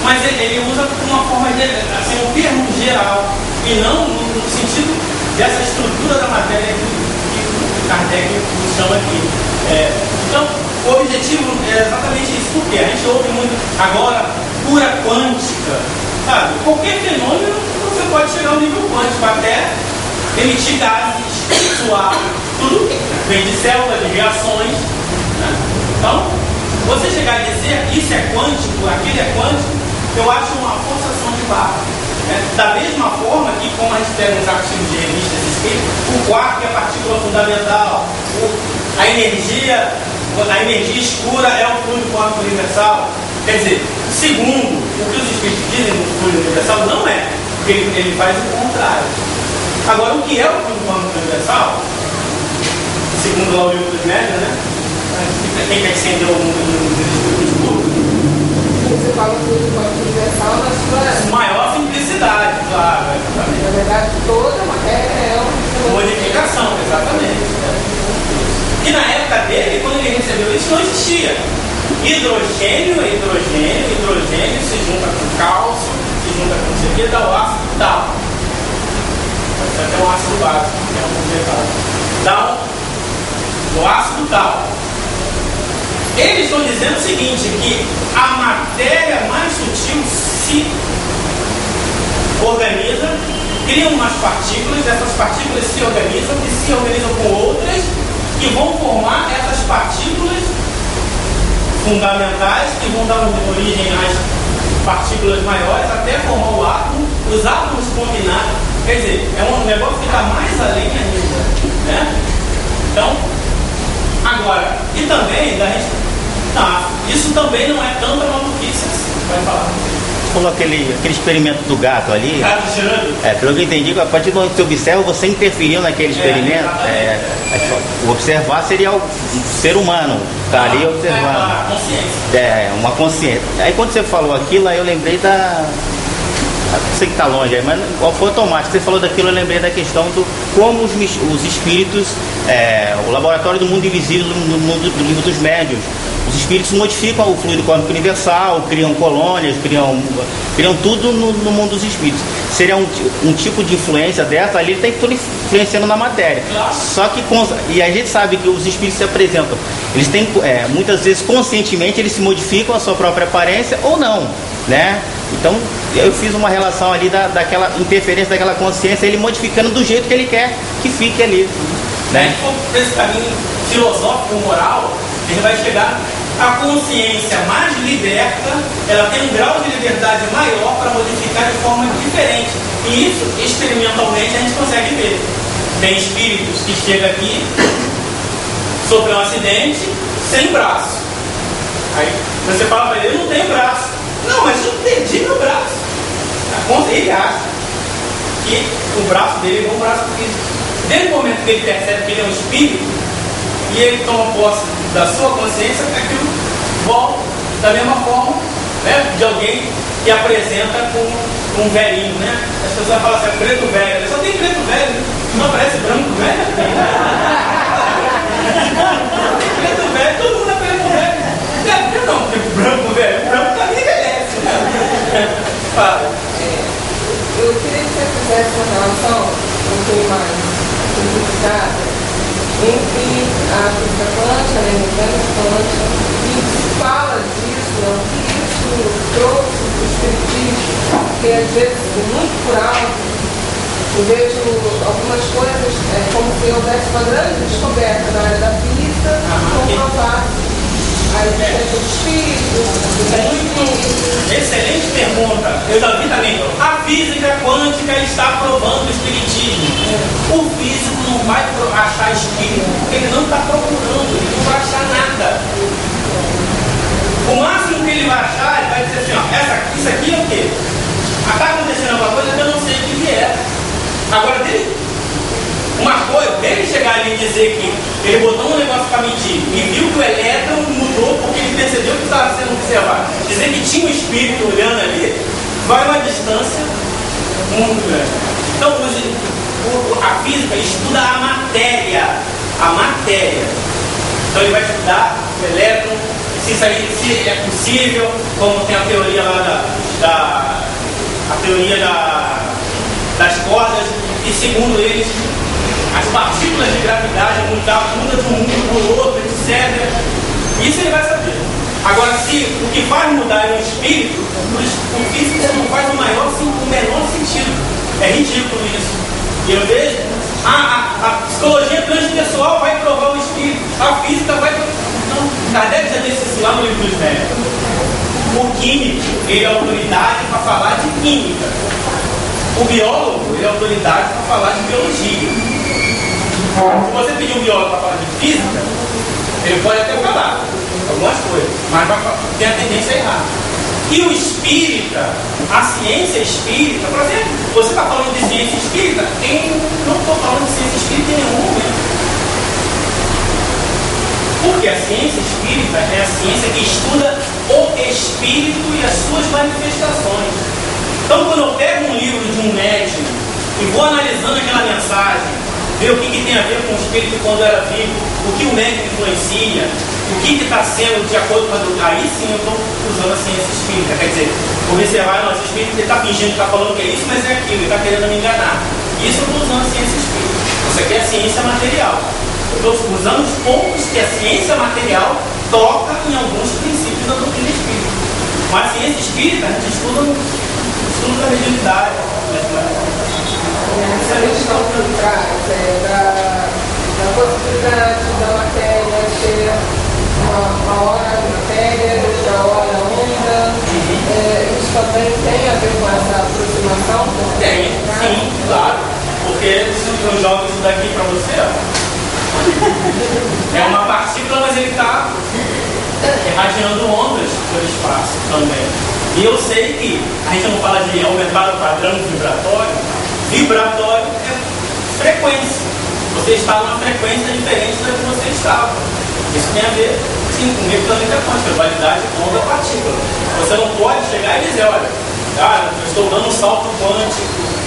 Mas ele usa de uma forma, assim, um termo geral, e não no sentido dessa estrutura da matéria que o Kardec chama aqui. Então, o objetivo é exatamente isso, porque a gente ouve muito agora pura quântica, sabe? Qualquer fenômeno você pode chegar ao nível quântico, até emitir gases, suar, tudo vem de células, de reações, né? Então, você chegar a dizer isso é quântico, aquilo é quântico, eu acho uma forçação de barra. Né? Da mesma forma que, como a gente pega uns artigos de revistas espíritas, o quark é a partícula fundamental, a energia escura é o fluido quântico universal. Quer dizer, segundo o que os espíritos dizem do fluido universal, não é, porque ele faz o contrário. Agora, o que é o fluido quântico universal? Segundo lá o livro dos médios, né? Quem quer acender o mundo dos espíritos? Você fala do fluido universal na sua Maior simplicidade, claro. Exatamente. Na verdade, toda a matéria é uma Modificação, exatamente. E na época dele, quando ele recebeu isso, não existia. Hidrogênio se junta com cálcio, se junta com não sei o que, dá o ácido tal. Pode ser até um ácido básico, que é um vegetal. Dá o ácido tal. Eles estão dizendo o seguinte, que a matéria mais sutil se organiza, criam umas partículas, essas partículas se organizam e se organizam com outras que vão formar essas partículas fundamentais que vão dar origem às partículas maiores até formar o átomo, os átomos combinar. Quer dizer, é um negócio que está mais além ainda, né? Então, agora, e também da gente, isso também não é tanta maluquice assim, vai falar. Falou aquele experimento do gato ali. Gato girando? Pelo que eu entendi, a partir do momento que você observa, você interferiu naquele experimento. O observar seria o ser humano, está ali observando. A consciência. É, uma consciência. Aí quando você falou aquilo, aí eu lembrei da. Não sei que está longe aí, mas foi automático. Você falou daquilo, eu lembrei da questão do como os espíritos, o laboratório do mundo invisível do livro dos médiuns, os espíritos modificam o fluido quântico universal, criam colônias, criam tudo no mundo dos espíritos. Seria um tipo de influência dessa, ali está tudo influenciando na matéria. Só que, e a gente sabe que os espíritos se apresentam, eles têm, muitas vezes conscientemente, eles se modificam a sua própria aparência ou não, né? Então, eu fiz uma relação ali daquela interferência daquela consciência, ele modificando do jeito que ele quer que fique ali, né? Se for por esse caminho filosófico, moral, ele vai chegar à consciência mais liberta, ela tem um grau de liberdade maior para modificar de forma diferente. E isso, experimentalmente, a gente consegue ver. Tem espíritos que chegam aqui, sofrem um acidente, sem braço. Aí você fala para ele, eu não tenho braço. Não, mas eu perdi meu braço. Ele acha que o braço dele é um braço físico. Desde o momento que ele percebe que ele é um espírito e ele toma posse da sua consciência, aquilo volta da mesma forma, né, de alguém que apresenta com um velhinho, né? As pessoas falam assim, preto velho. Só tem preto velho, né? Não aparece branco velho. Tem preto velho, todo mundo é preto velho. Não, porque branco velho, branco também envelhece. Fala. Eu queria que você fizesse uma relação um pouco mais simplificada entre a física quântica, a mecânica quântica, e se fala disso, o que isso trouxe para o espiritismo, porque às vezes, muito por alto, eu vejo algumas coisas como se houvesse uma grande descoberta na área da física, comprovar a existência do espírito, Excelente pergunta. Eu já vi também. A física quântica está provando o espiritismo. O físico não vai achar espírito porque ele não está procurando, ele não vai achar nada. O máximo que ele vai achar, ele vai dizer assim, ó, isso aqui é o quê? Está acontecendo alguma coisa que eu não sei o que é. Agora, dele chegar ali e dizer que ele botou um negócio para medir e viu que o elétron mudou porque ele percebeu que estava sendo observado. Dizer que tinha um espírito olhando ali, vai uma distância muito grande. Então, a física estuda a matéria. Então, ele vai estudar o elétron, se é possível, como tem a teoria lá a teoria das cordas, e segundo eles, as partículas de gravidade mudam de um mundo para o outro, etc. Isso ele vai saber. Agora, se o que faz mudar é o espírito, o físico não faz o menor sentido. É ridículo isso. E eu vejo, a psicologia transpessoal vai provar o espírito, a física vai provar. Não, Kardec já disse isso lá no livro dos médicos. O químico, ele é autoridade para falar de química. O biólogo, ele é autoridade para falar de biologia. Se você pedir um biólogo para falar de física, ele pode até falar algumas coisas, mas tem a tendência a errar. E o espírita, a ciência espírita, por exemplo, você está falando de ciência espírita? Não estou falando de ciência espírita em nenhum momento. Porque a ciência espírita é a ciência que estuda o espírito e as suas manifestações. Então, quando eu pego um livro de um médium e vou analisando aquela mensagem, ver o que tem a ver com o espírito quando era vivo, o que o médium influencia, o que está sendo de acordo com a doutrina, aí sim eu estou usando a ciência espírita. Quer dizer, observar o nosso espírito, ele está fingindo que está falando que é isso, mas é aquilo, ele está querendo me enganar. Isso eu estou usando a ciência espírita. Isso aqui é a ciência material. Eu estou usando os pontos que a ciência material toca em alguns princípios da doutrina espírita. Mas a ciência espírita, a gente estuda no estudo da mediunidade. Essa questão por trás da possibilidade da matéria ser uma hora matéria, outra hora onda. Isso também tem a ver com essa aproximação? Tem, sim, claro. Porque se eu jogo isso daqui para você, ó, é uma partícula, mas ele está irradiando ondas pelo espaço também. E eu sei que a gente não fala de aumentar o padrão vibratório. Vibratório é frequência. Você está numa frequência diferente da que você estava. Isso tem a ver, sim, com mecânica quântica, dualidade onda-partícula. Você não pode chegar e dizer, olha, cara, eu estou dando um salto quântico.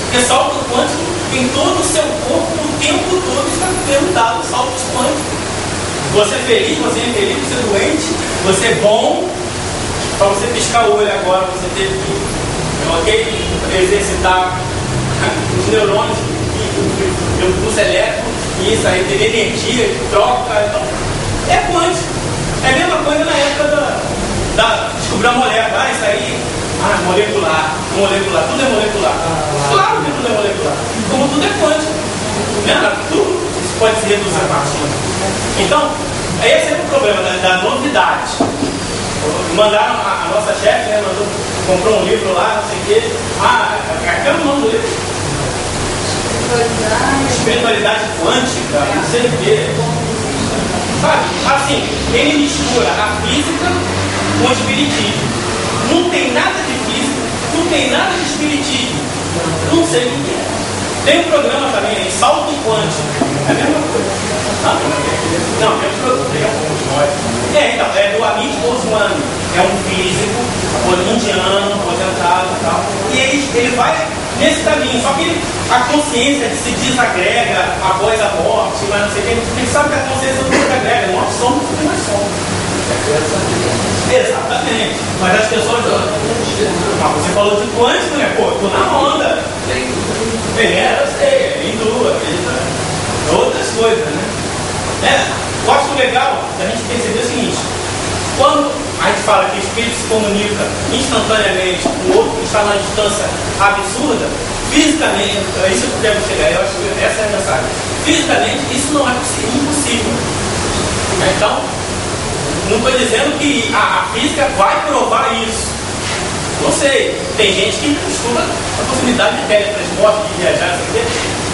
Porque salto quântico em todo o seu corpo, o tempo todo está sendo dado saltos quânticos. Você é feliz, você é infeliz, você é doente, você é bom. Para você piscar o olho agora, você teve que exercitar os neurônios e o pulso elétrico, e isso aí teve energia, troca. Então, é quântico. É a mesma coisa na época da descobrir a molécula. Isso aí, molecular, tudo é molecular. Claro que tudo é molecular. Como tudo é quântico. Tudo pode se reduzir a partícula. Então, esse é o problema da novidade. Mandaram a nossa chefe, né, comprou um livro lá, não sei o quê. Qual é o nome do livro? Espiritualidade quântica, não sei o quê. Sabe? Assim, ele mistura a física com o espiritismo. Não tem nada de física, não tem nada de espiritismo. Não sei o que é. Tem um programa também aí, Salto Quântico. É a mesma coisa. Não, tem um programa. Então, é do Amit Goswami. É um físico indiano, aposentado e tal. E ele vai nesse caminho. Só que a consciência se desagrega após a morte, mas não sei o que. A gente sabe que a consciência não se desagrega. Nós somos o que nós somos. Exatamente. Mas as pessoas. Você falou de quântico, né? Pô, tô na onda. Eu sei, hindu, outras coisas, né? Eu acho legal a gente perceber o seguinte: quando a gente fala que o espírito se comunica instantaneamente com o outro que está numa distância absurda, fisicamente, é isso que eu quero chegar, eu acho que essa é a mensagem. Fisicamente, isso não é impossível. Então, não estou dizendo que a física vai provar isso. Não sei, tem gente que estuda a possibilidade de teletransporte, de viajar, não sei o quê,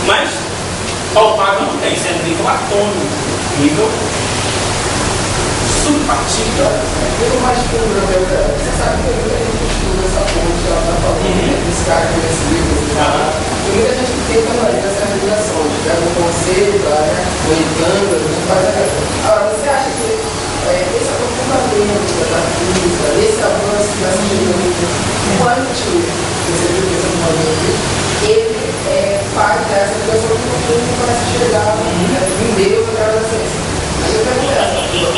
mas palpável não tem, sendo nível atômico, nível subpartícula. Nível mais puro, você sabe que a gente estuda essa fonte que ela está falando, esse cara que nesse livro, e muita gente tenta fazer essa ligação, pega um conceito, o engano, a gente faz a questão. Agora, você acha que esse aprofundamento da física, esse avanço que vai surgir quântico, você viu que esse movimento, ele faz essa ligação que o mundo começa a chegar em Deus através da ciência. Aí eu pergunto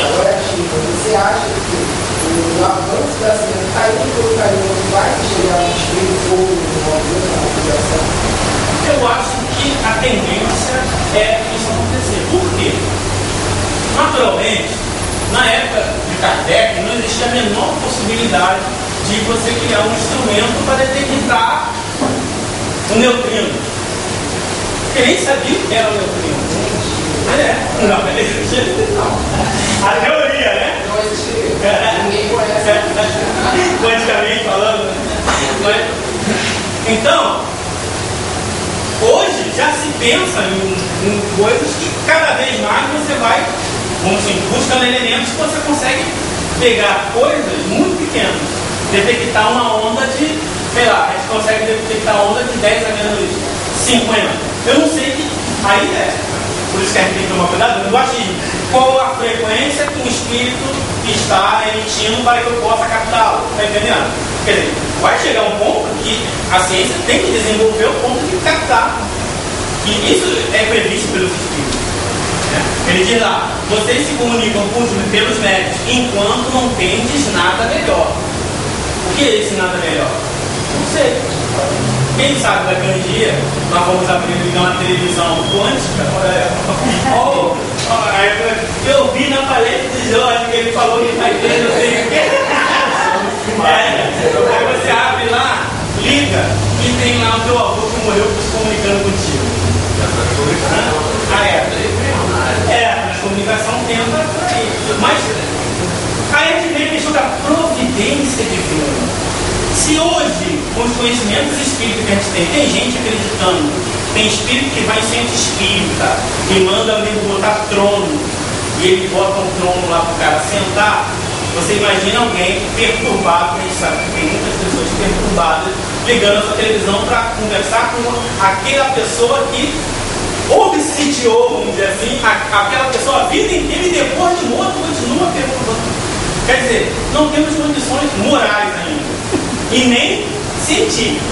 agora você acha que o avanço da ciência está indo pelo caminho que vai chegar no espírito ou no movimento, na organização? Eu acho que a tendência é isso acontecer. Por quê? Naturalmente, na época de Kardec, não existia a menor possibilidade de você criar um instrumento para detectar um neutrino. Eu nem sabia o que era um neutrino. Não existia. A teoria, né? Não existia. Ninguém conhece. Quanticamente falando. Né? Então, hoje já se pensa em coisas que cada vez mais você vai, vamos assim, buscando elementos que você consegue pegar coisas muito pequenas, detectar uma onda de, sei lá, a gente consegue detectar a onda de 10 a menos 50. Eu não sei que. Aí por isso que a gente tem que tomar cuidado no batismo. Qual a frequência que o espírito está emitindo para que eu possa captá-lo? Está entendendo? Quer dizer, vai chegar um ponto que a ciência tem que desenvolver o ponto de captar. E isso é previsto pelos espíritos. Né? Ele diz lá, vocês se comunicam pelos médios enquanto não tendes nada melhor. O que é esse nada melhor? Não sei. Quem sabe daqui a um dia nós vamos abrir uma televisão quântica. Eu vi na palestra de Jorge que ele falou que vai ter, não sei o quê. Aí você abre lá, liga e tem lá o teu avô que morreu se comunicando contigo. A comunicação tenta por aí. Mas aí a gente vem a questão da providência divina. Se hoje, com os conhecimentos espíritas que a gente tem gente acreditando, tem espírito que vai em centro espírita, que manda o nego botar trono, e ele bota um trono lá para o cara sentar, você imagina alguém perturbado, a gente sabe que tem muitas pessoas perturbadas, ligando a sua televisão para conversar com aquela pessoa que obsidiou, vamos dizer assim, aquela pessoa a vida inteira e depois de morto continua perturbando. Quer dizer, não temos condições morais ainda. E nem científicas.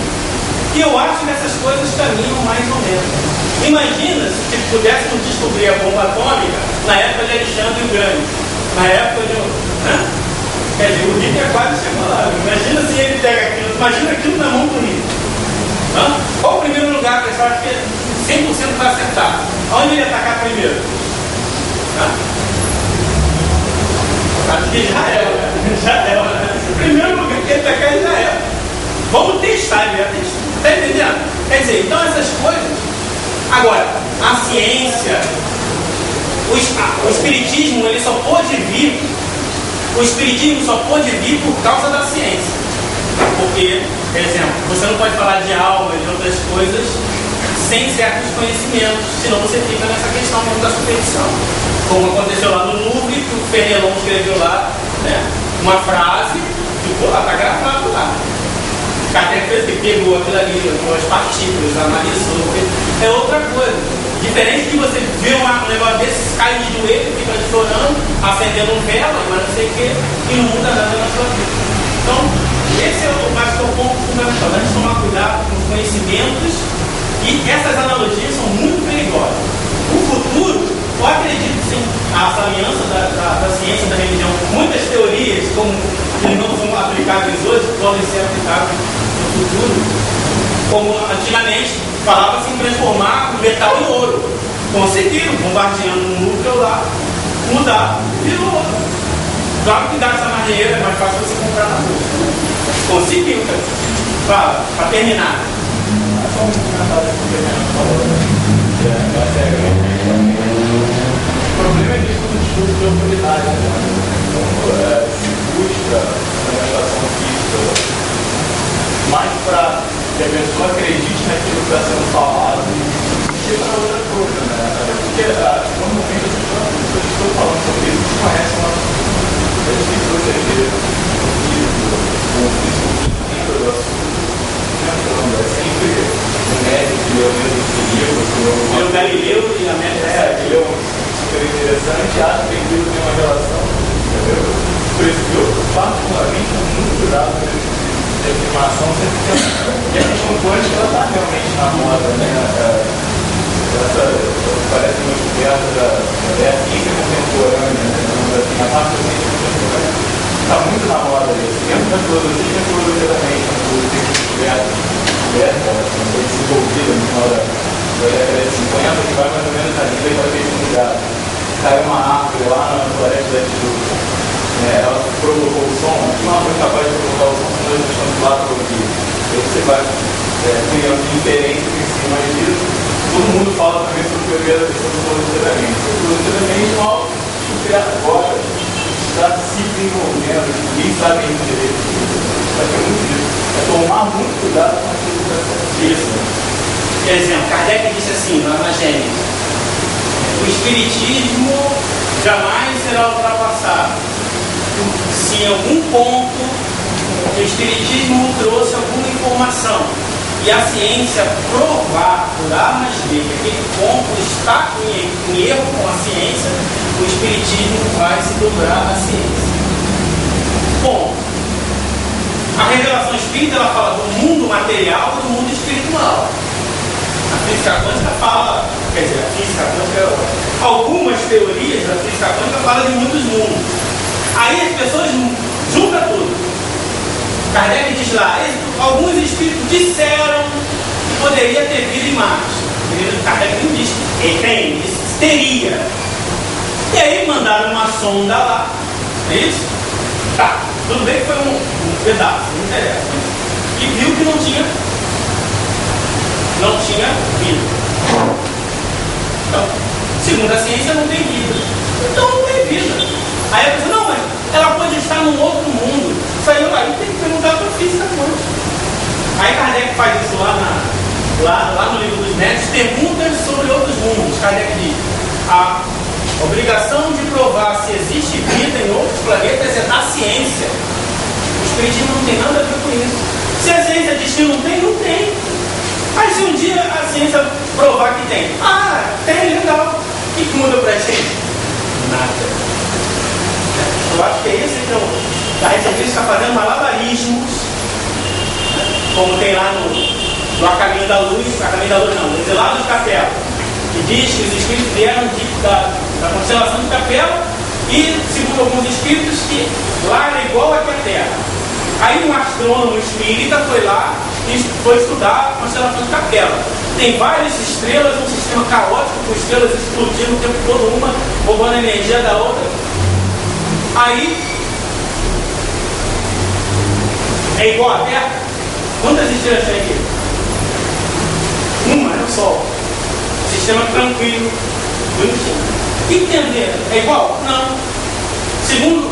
E eu acho que essas coisas caminham mais ou menos. Imagina se pudéssemos descobrir a bomba atômica na época de Alexandre o Grande. Na época de. Né? Quer dizer, o Hitler quase chegou lá. Imagina se ele pega aquilo. Imagina aquilo na mão do Hitler. Qual o primeiro lugar que você acha que 100% vai acertar? Aonde ele ia atacar primeiro? Acho que Israel. Israel. Primeiro lugar que ele atacar é Israel. Vamos testar, ele vai testar. Está entendendo? Quer dizer, então essas coisas. Agora, a ciência, o espiritismo, ele só pode vir. O espiritismo só pode vir por causa da ciência. Porque, por exemplo, você não pode falar de alma e de outras coisas sem certos conhecimentos, senão você fica nessa questão mesmo da superstição. Como aconteceu lá no Louvre, que o Fenelon escreveu lá, né, uma frase, ficou lá, está gravado lá. O Kardec fez que pegou aquilo ali, as partículas, analisou, é outra coisa. Diferente de você ver um negócio desse, cai de joelho, fica chorando, acendendo um vela, mas não sei o que, e não muda nada na sua vida. Então, esse é o mais ponto fundamental, a gente tomar cuidado com os conhecimentos, e essas analogias são muito perigosas. O futuro, eu acredito sim, essa aliança da ciência e da religião, muitas teorias, como que não são aplicáveis hoje, podem ser aplicadas no futuro, como antigamente falava-se em transformar o metal em ouro. Conseguiram, bombardeando um núcleo lá, mudar, virou ouro. Claro que dá essa maneira, é mais fácil você comprar na rua. Conseguiu, cara. Fala, para terminar. Só um comentário que o falou, da regra. O problema é que isso é um discurso de autoridade, né? Então, se busca a fundamentação física mais para que a pessoa acredite naquilo que está sendo falado que para outra coisa, né? Até porque normalmente as pessoas que estão falando sobre isso não conhecem a gente tem que proteger o princípio do assunto. É sempre o médico que leu o mesmo livro, o Galileu e a média que leu super interessante, acha que aquilo tem uma relação, entendeu? Por isso que eu, particularmente, tenho muito cuidado com esse tipo de afirmação, sempre que a questão quântica ela está realmente na moda, né? Essa parece uma descoberta da física contemporânea, né? A parte da ciência contemporânea está muito na moda isso. Dentro da filosofia, a filosofia também, a filosofia descoberta, foi desenvolvida no final da década de 50, que vai mais ou menos na linha para ter um lugar. Caiu uma árvore lá na floresta da Tijuca. Ela provocou o som, uma árvore capaz de provocar o som, nós estamos lá para ouvir. Aí você vai criança de inferência que se imagina. Todo mundo fala também sobre teoria sobre o posicionamento. O posicionamento mal superar agora está se desenvolvendo, ninguém sabe ainda direito. Vai ter muito disso. É tomar muito cuidado com a educação. Isso. Por exemplo, Kardec disse assim, lá na Gênesis: o espiritismo jamais será ultrapassado se em algum ponto o espiritismo trouxe alguma informação e a ciência provar por A mais B que aquele ponto está em erro com a ciência, o espiritismo vai se dobrar à ciência. Bom, a revelação espírita ela fala do mundo material e do mundo espiritual. A física quântica fala, quer dizer, a física quântica, algumas teorias da física quântica falam de muitos mundos. Aí as pessoas juntam tudo. Kardec diz lá, alguns espíritos disseram que poderia ter vida em Marte. Kardec não disse que tem, ele disse que teria. E aí mandaram uma sonda lá, não é isso? Tá, tudo bem que foi um pedaço, não interessa. E viu que não tinha vida. Então, segundo a ciência, não tem vida. Então não tem vida. Aí a pessoa, não, mas ela pode estar num outro mundo. Isso aí tem que perguntar para a física quântica. Aí Kardec faz isso lá no livro dos médicos, perguntas sobre outros mundos. Kardec diz, a obrigação de provar se existe vida em outros planetas é da ciência. O espiritismo não tem nada a ver com isso. Se a ciência diz que não tem, não tem. Mas se um dia a ciência provar que tem, tem, legal. O que muda pra gente? Nada. Eu acho que é esse que a gente está fazendo malabarismos, como tem lá no A Caminho da Luz, no Exilado de Capela, que diz que os espíritos vieram da constelação de Capela e, segundo alguns espíritos, que lá era igual aqui a Terra. Aí um astrônomo espírita foi lá e foi estudar a constelação de Capela. Tem várias estrelas, um sistema caótico com estrelas explodindo o tempo todo, uma roubando a energia da outra. Aí é igual a Terra. Quantas estrelas tem aqui? Uma, é o Sol. Sistema tranquilo, bonitinho. O que tem a ver? É igual? Não. Segundo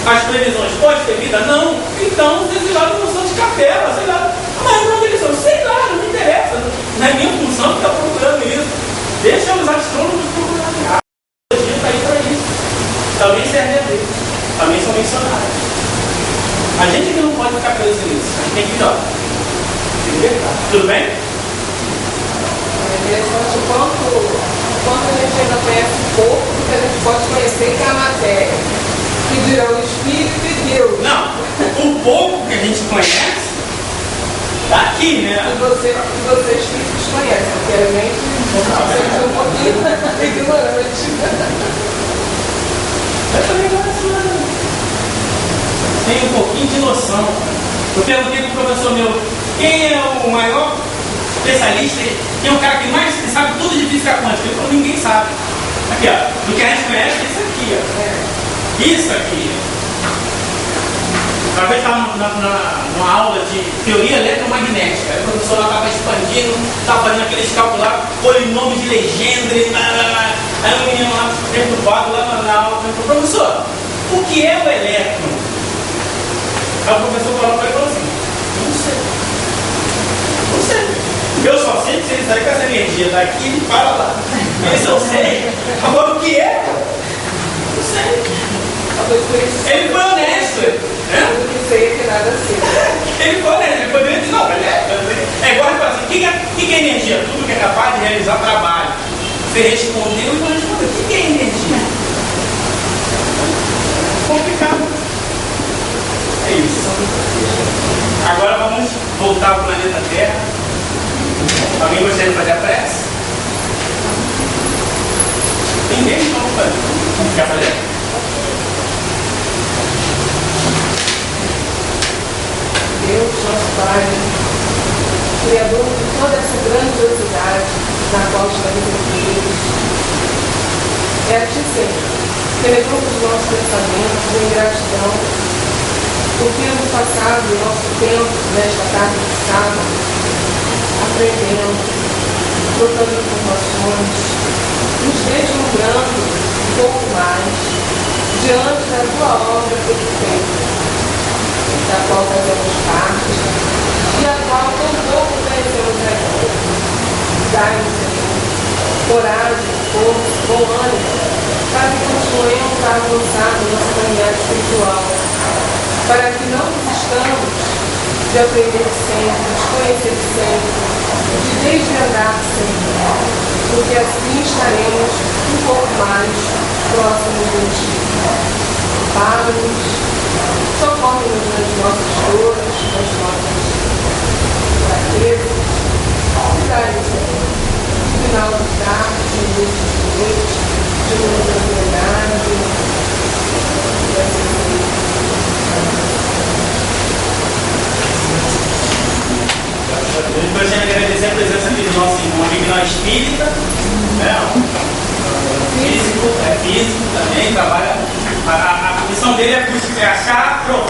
as previsões, pode ter vida? Não. Então os exilados não são de Capela, sei lá. Mas não eles são? Sei lá, não me interessa. Não é minha função ficar procurando isso. Deixa os astrônomos procurarem. A biologia está aí para isso. Também serve a Deus. Também são missionários. A gente que não pode ficar preso nisso. A gente tem que ir, ó. Se libertar. Tudo bem? É interessante o quanto a gente ainda conhece pouco do que a gente pode conhecer, que é a matéria. Que dirá o Espírito e Deus. Não. O pouco que a gente conhece está aqui, né? E vocês espíritos conhecem, porque a gente é um pouquinho ignorante. Eu também gosto, né? Tem um pouquinho de noção. Eu perguntei para o professor meu, quem é o maior especialista, quem é o cara que mais sabe tudo de física quântica? Ele falou, ninguém sabe. Aqui, ó, do que a gente conhece, isso aqui, ó. Isso aqui. Uma vez estava numa aula de teoria eletromagnética, aí o professor lá estava expandindo, estava fazendo aqueles cálculos lá, polinômios de Legendre, aí o menino lá, perturbado lá na aula, falou, professor, o que é o elétron? Aí o professor falou para ele assim, não sei. Não sei. Eu só sei que se ele sair com essa energia daqui, ele para lá. Ele só sei. Agora o que é? Não sei. Ele foi honesto. Eu não sei que nada assim. Ele foi honesto. Ele poderia dizer, não, é igual ele fala assim, o que é energia? Tudo que é capaz de realizar trabalho. Você respondeu e não respondeu. O que é energia? Complicado. É isso. Agora vamos voltar ao planeta Terra. Alguém gostaria de fazer a prece? Ninguém? Então vou fazer. Quer fazer? Deus, nosso Pai, Criador de toda essa grandiosidade na qual está reunidos, é a Ti, Senhor, que elevamos os nossos pensamentos em gratidão por termos passado o nosso tempo nesta tarde de sábado aprendendo, trocando informações, nos deslumbrando um pouco mais diante da tua obra perfeita, da qual fazemos parte e a qual tão pouco conhecemos ainda. Dai-nos, Senhor, coragem, força, bom ânimo, para que continuemos a avançar no nosso caminhar espiritual, para que não desistamos de aprender sempre, de conhecer sempre, de desvendar sempre, porque assim estaremos um pouco mais próximos de Ti. Ampara-nos, socorre-nos nas nossas dores, nas nossas fraquezas, e dai-nos, Senhor, final de tarde, de luz de noite, de uma tranquilidade, e assim seja. Eu gostaria de agradecer a presença aqui do nosso irmão Miguel Espírita, né? Físico também, trabalha. A missão dele é achar, provar.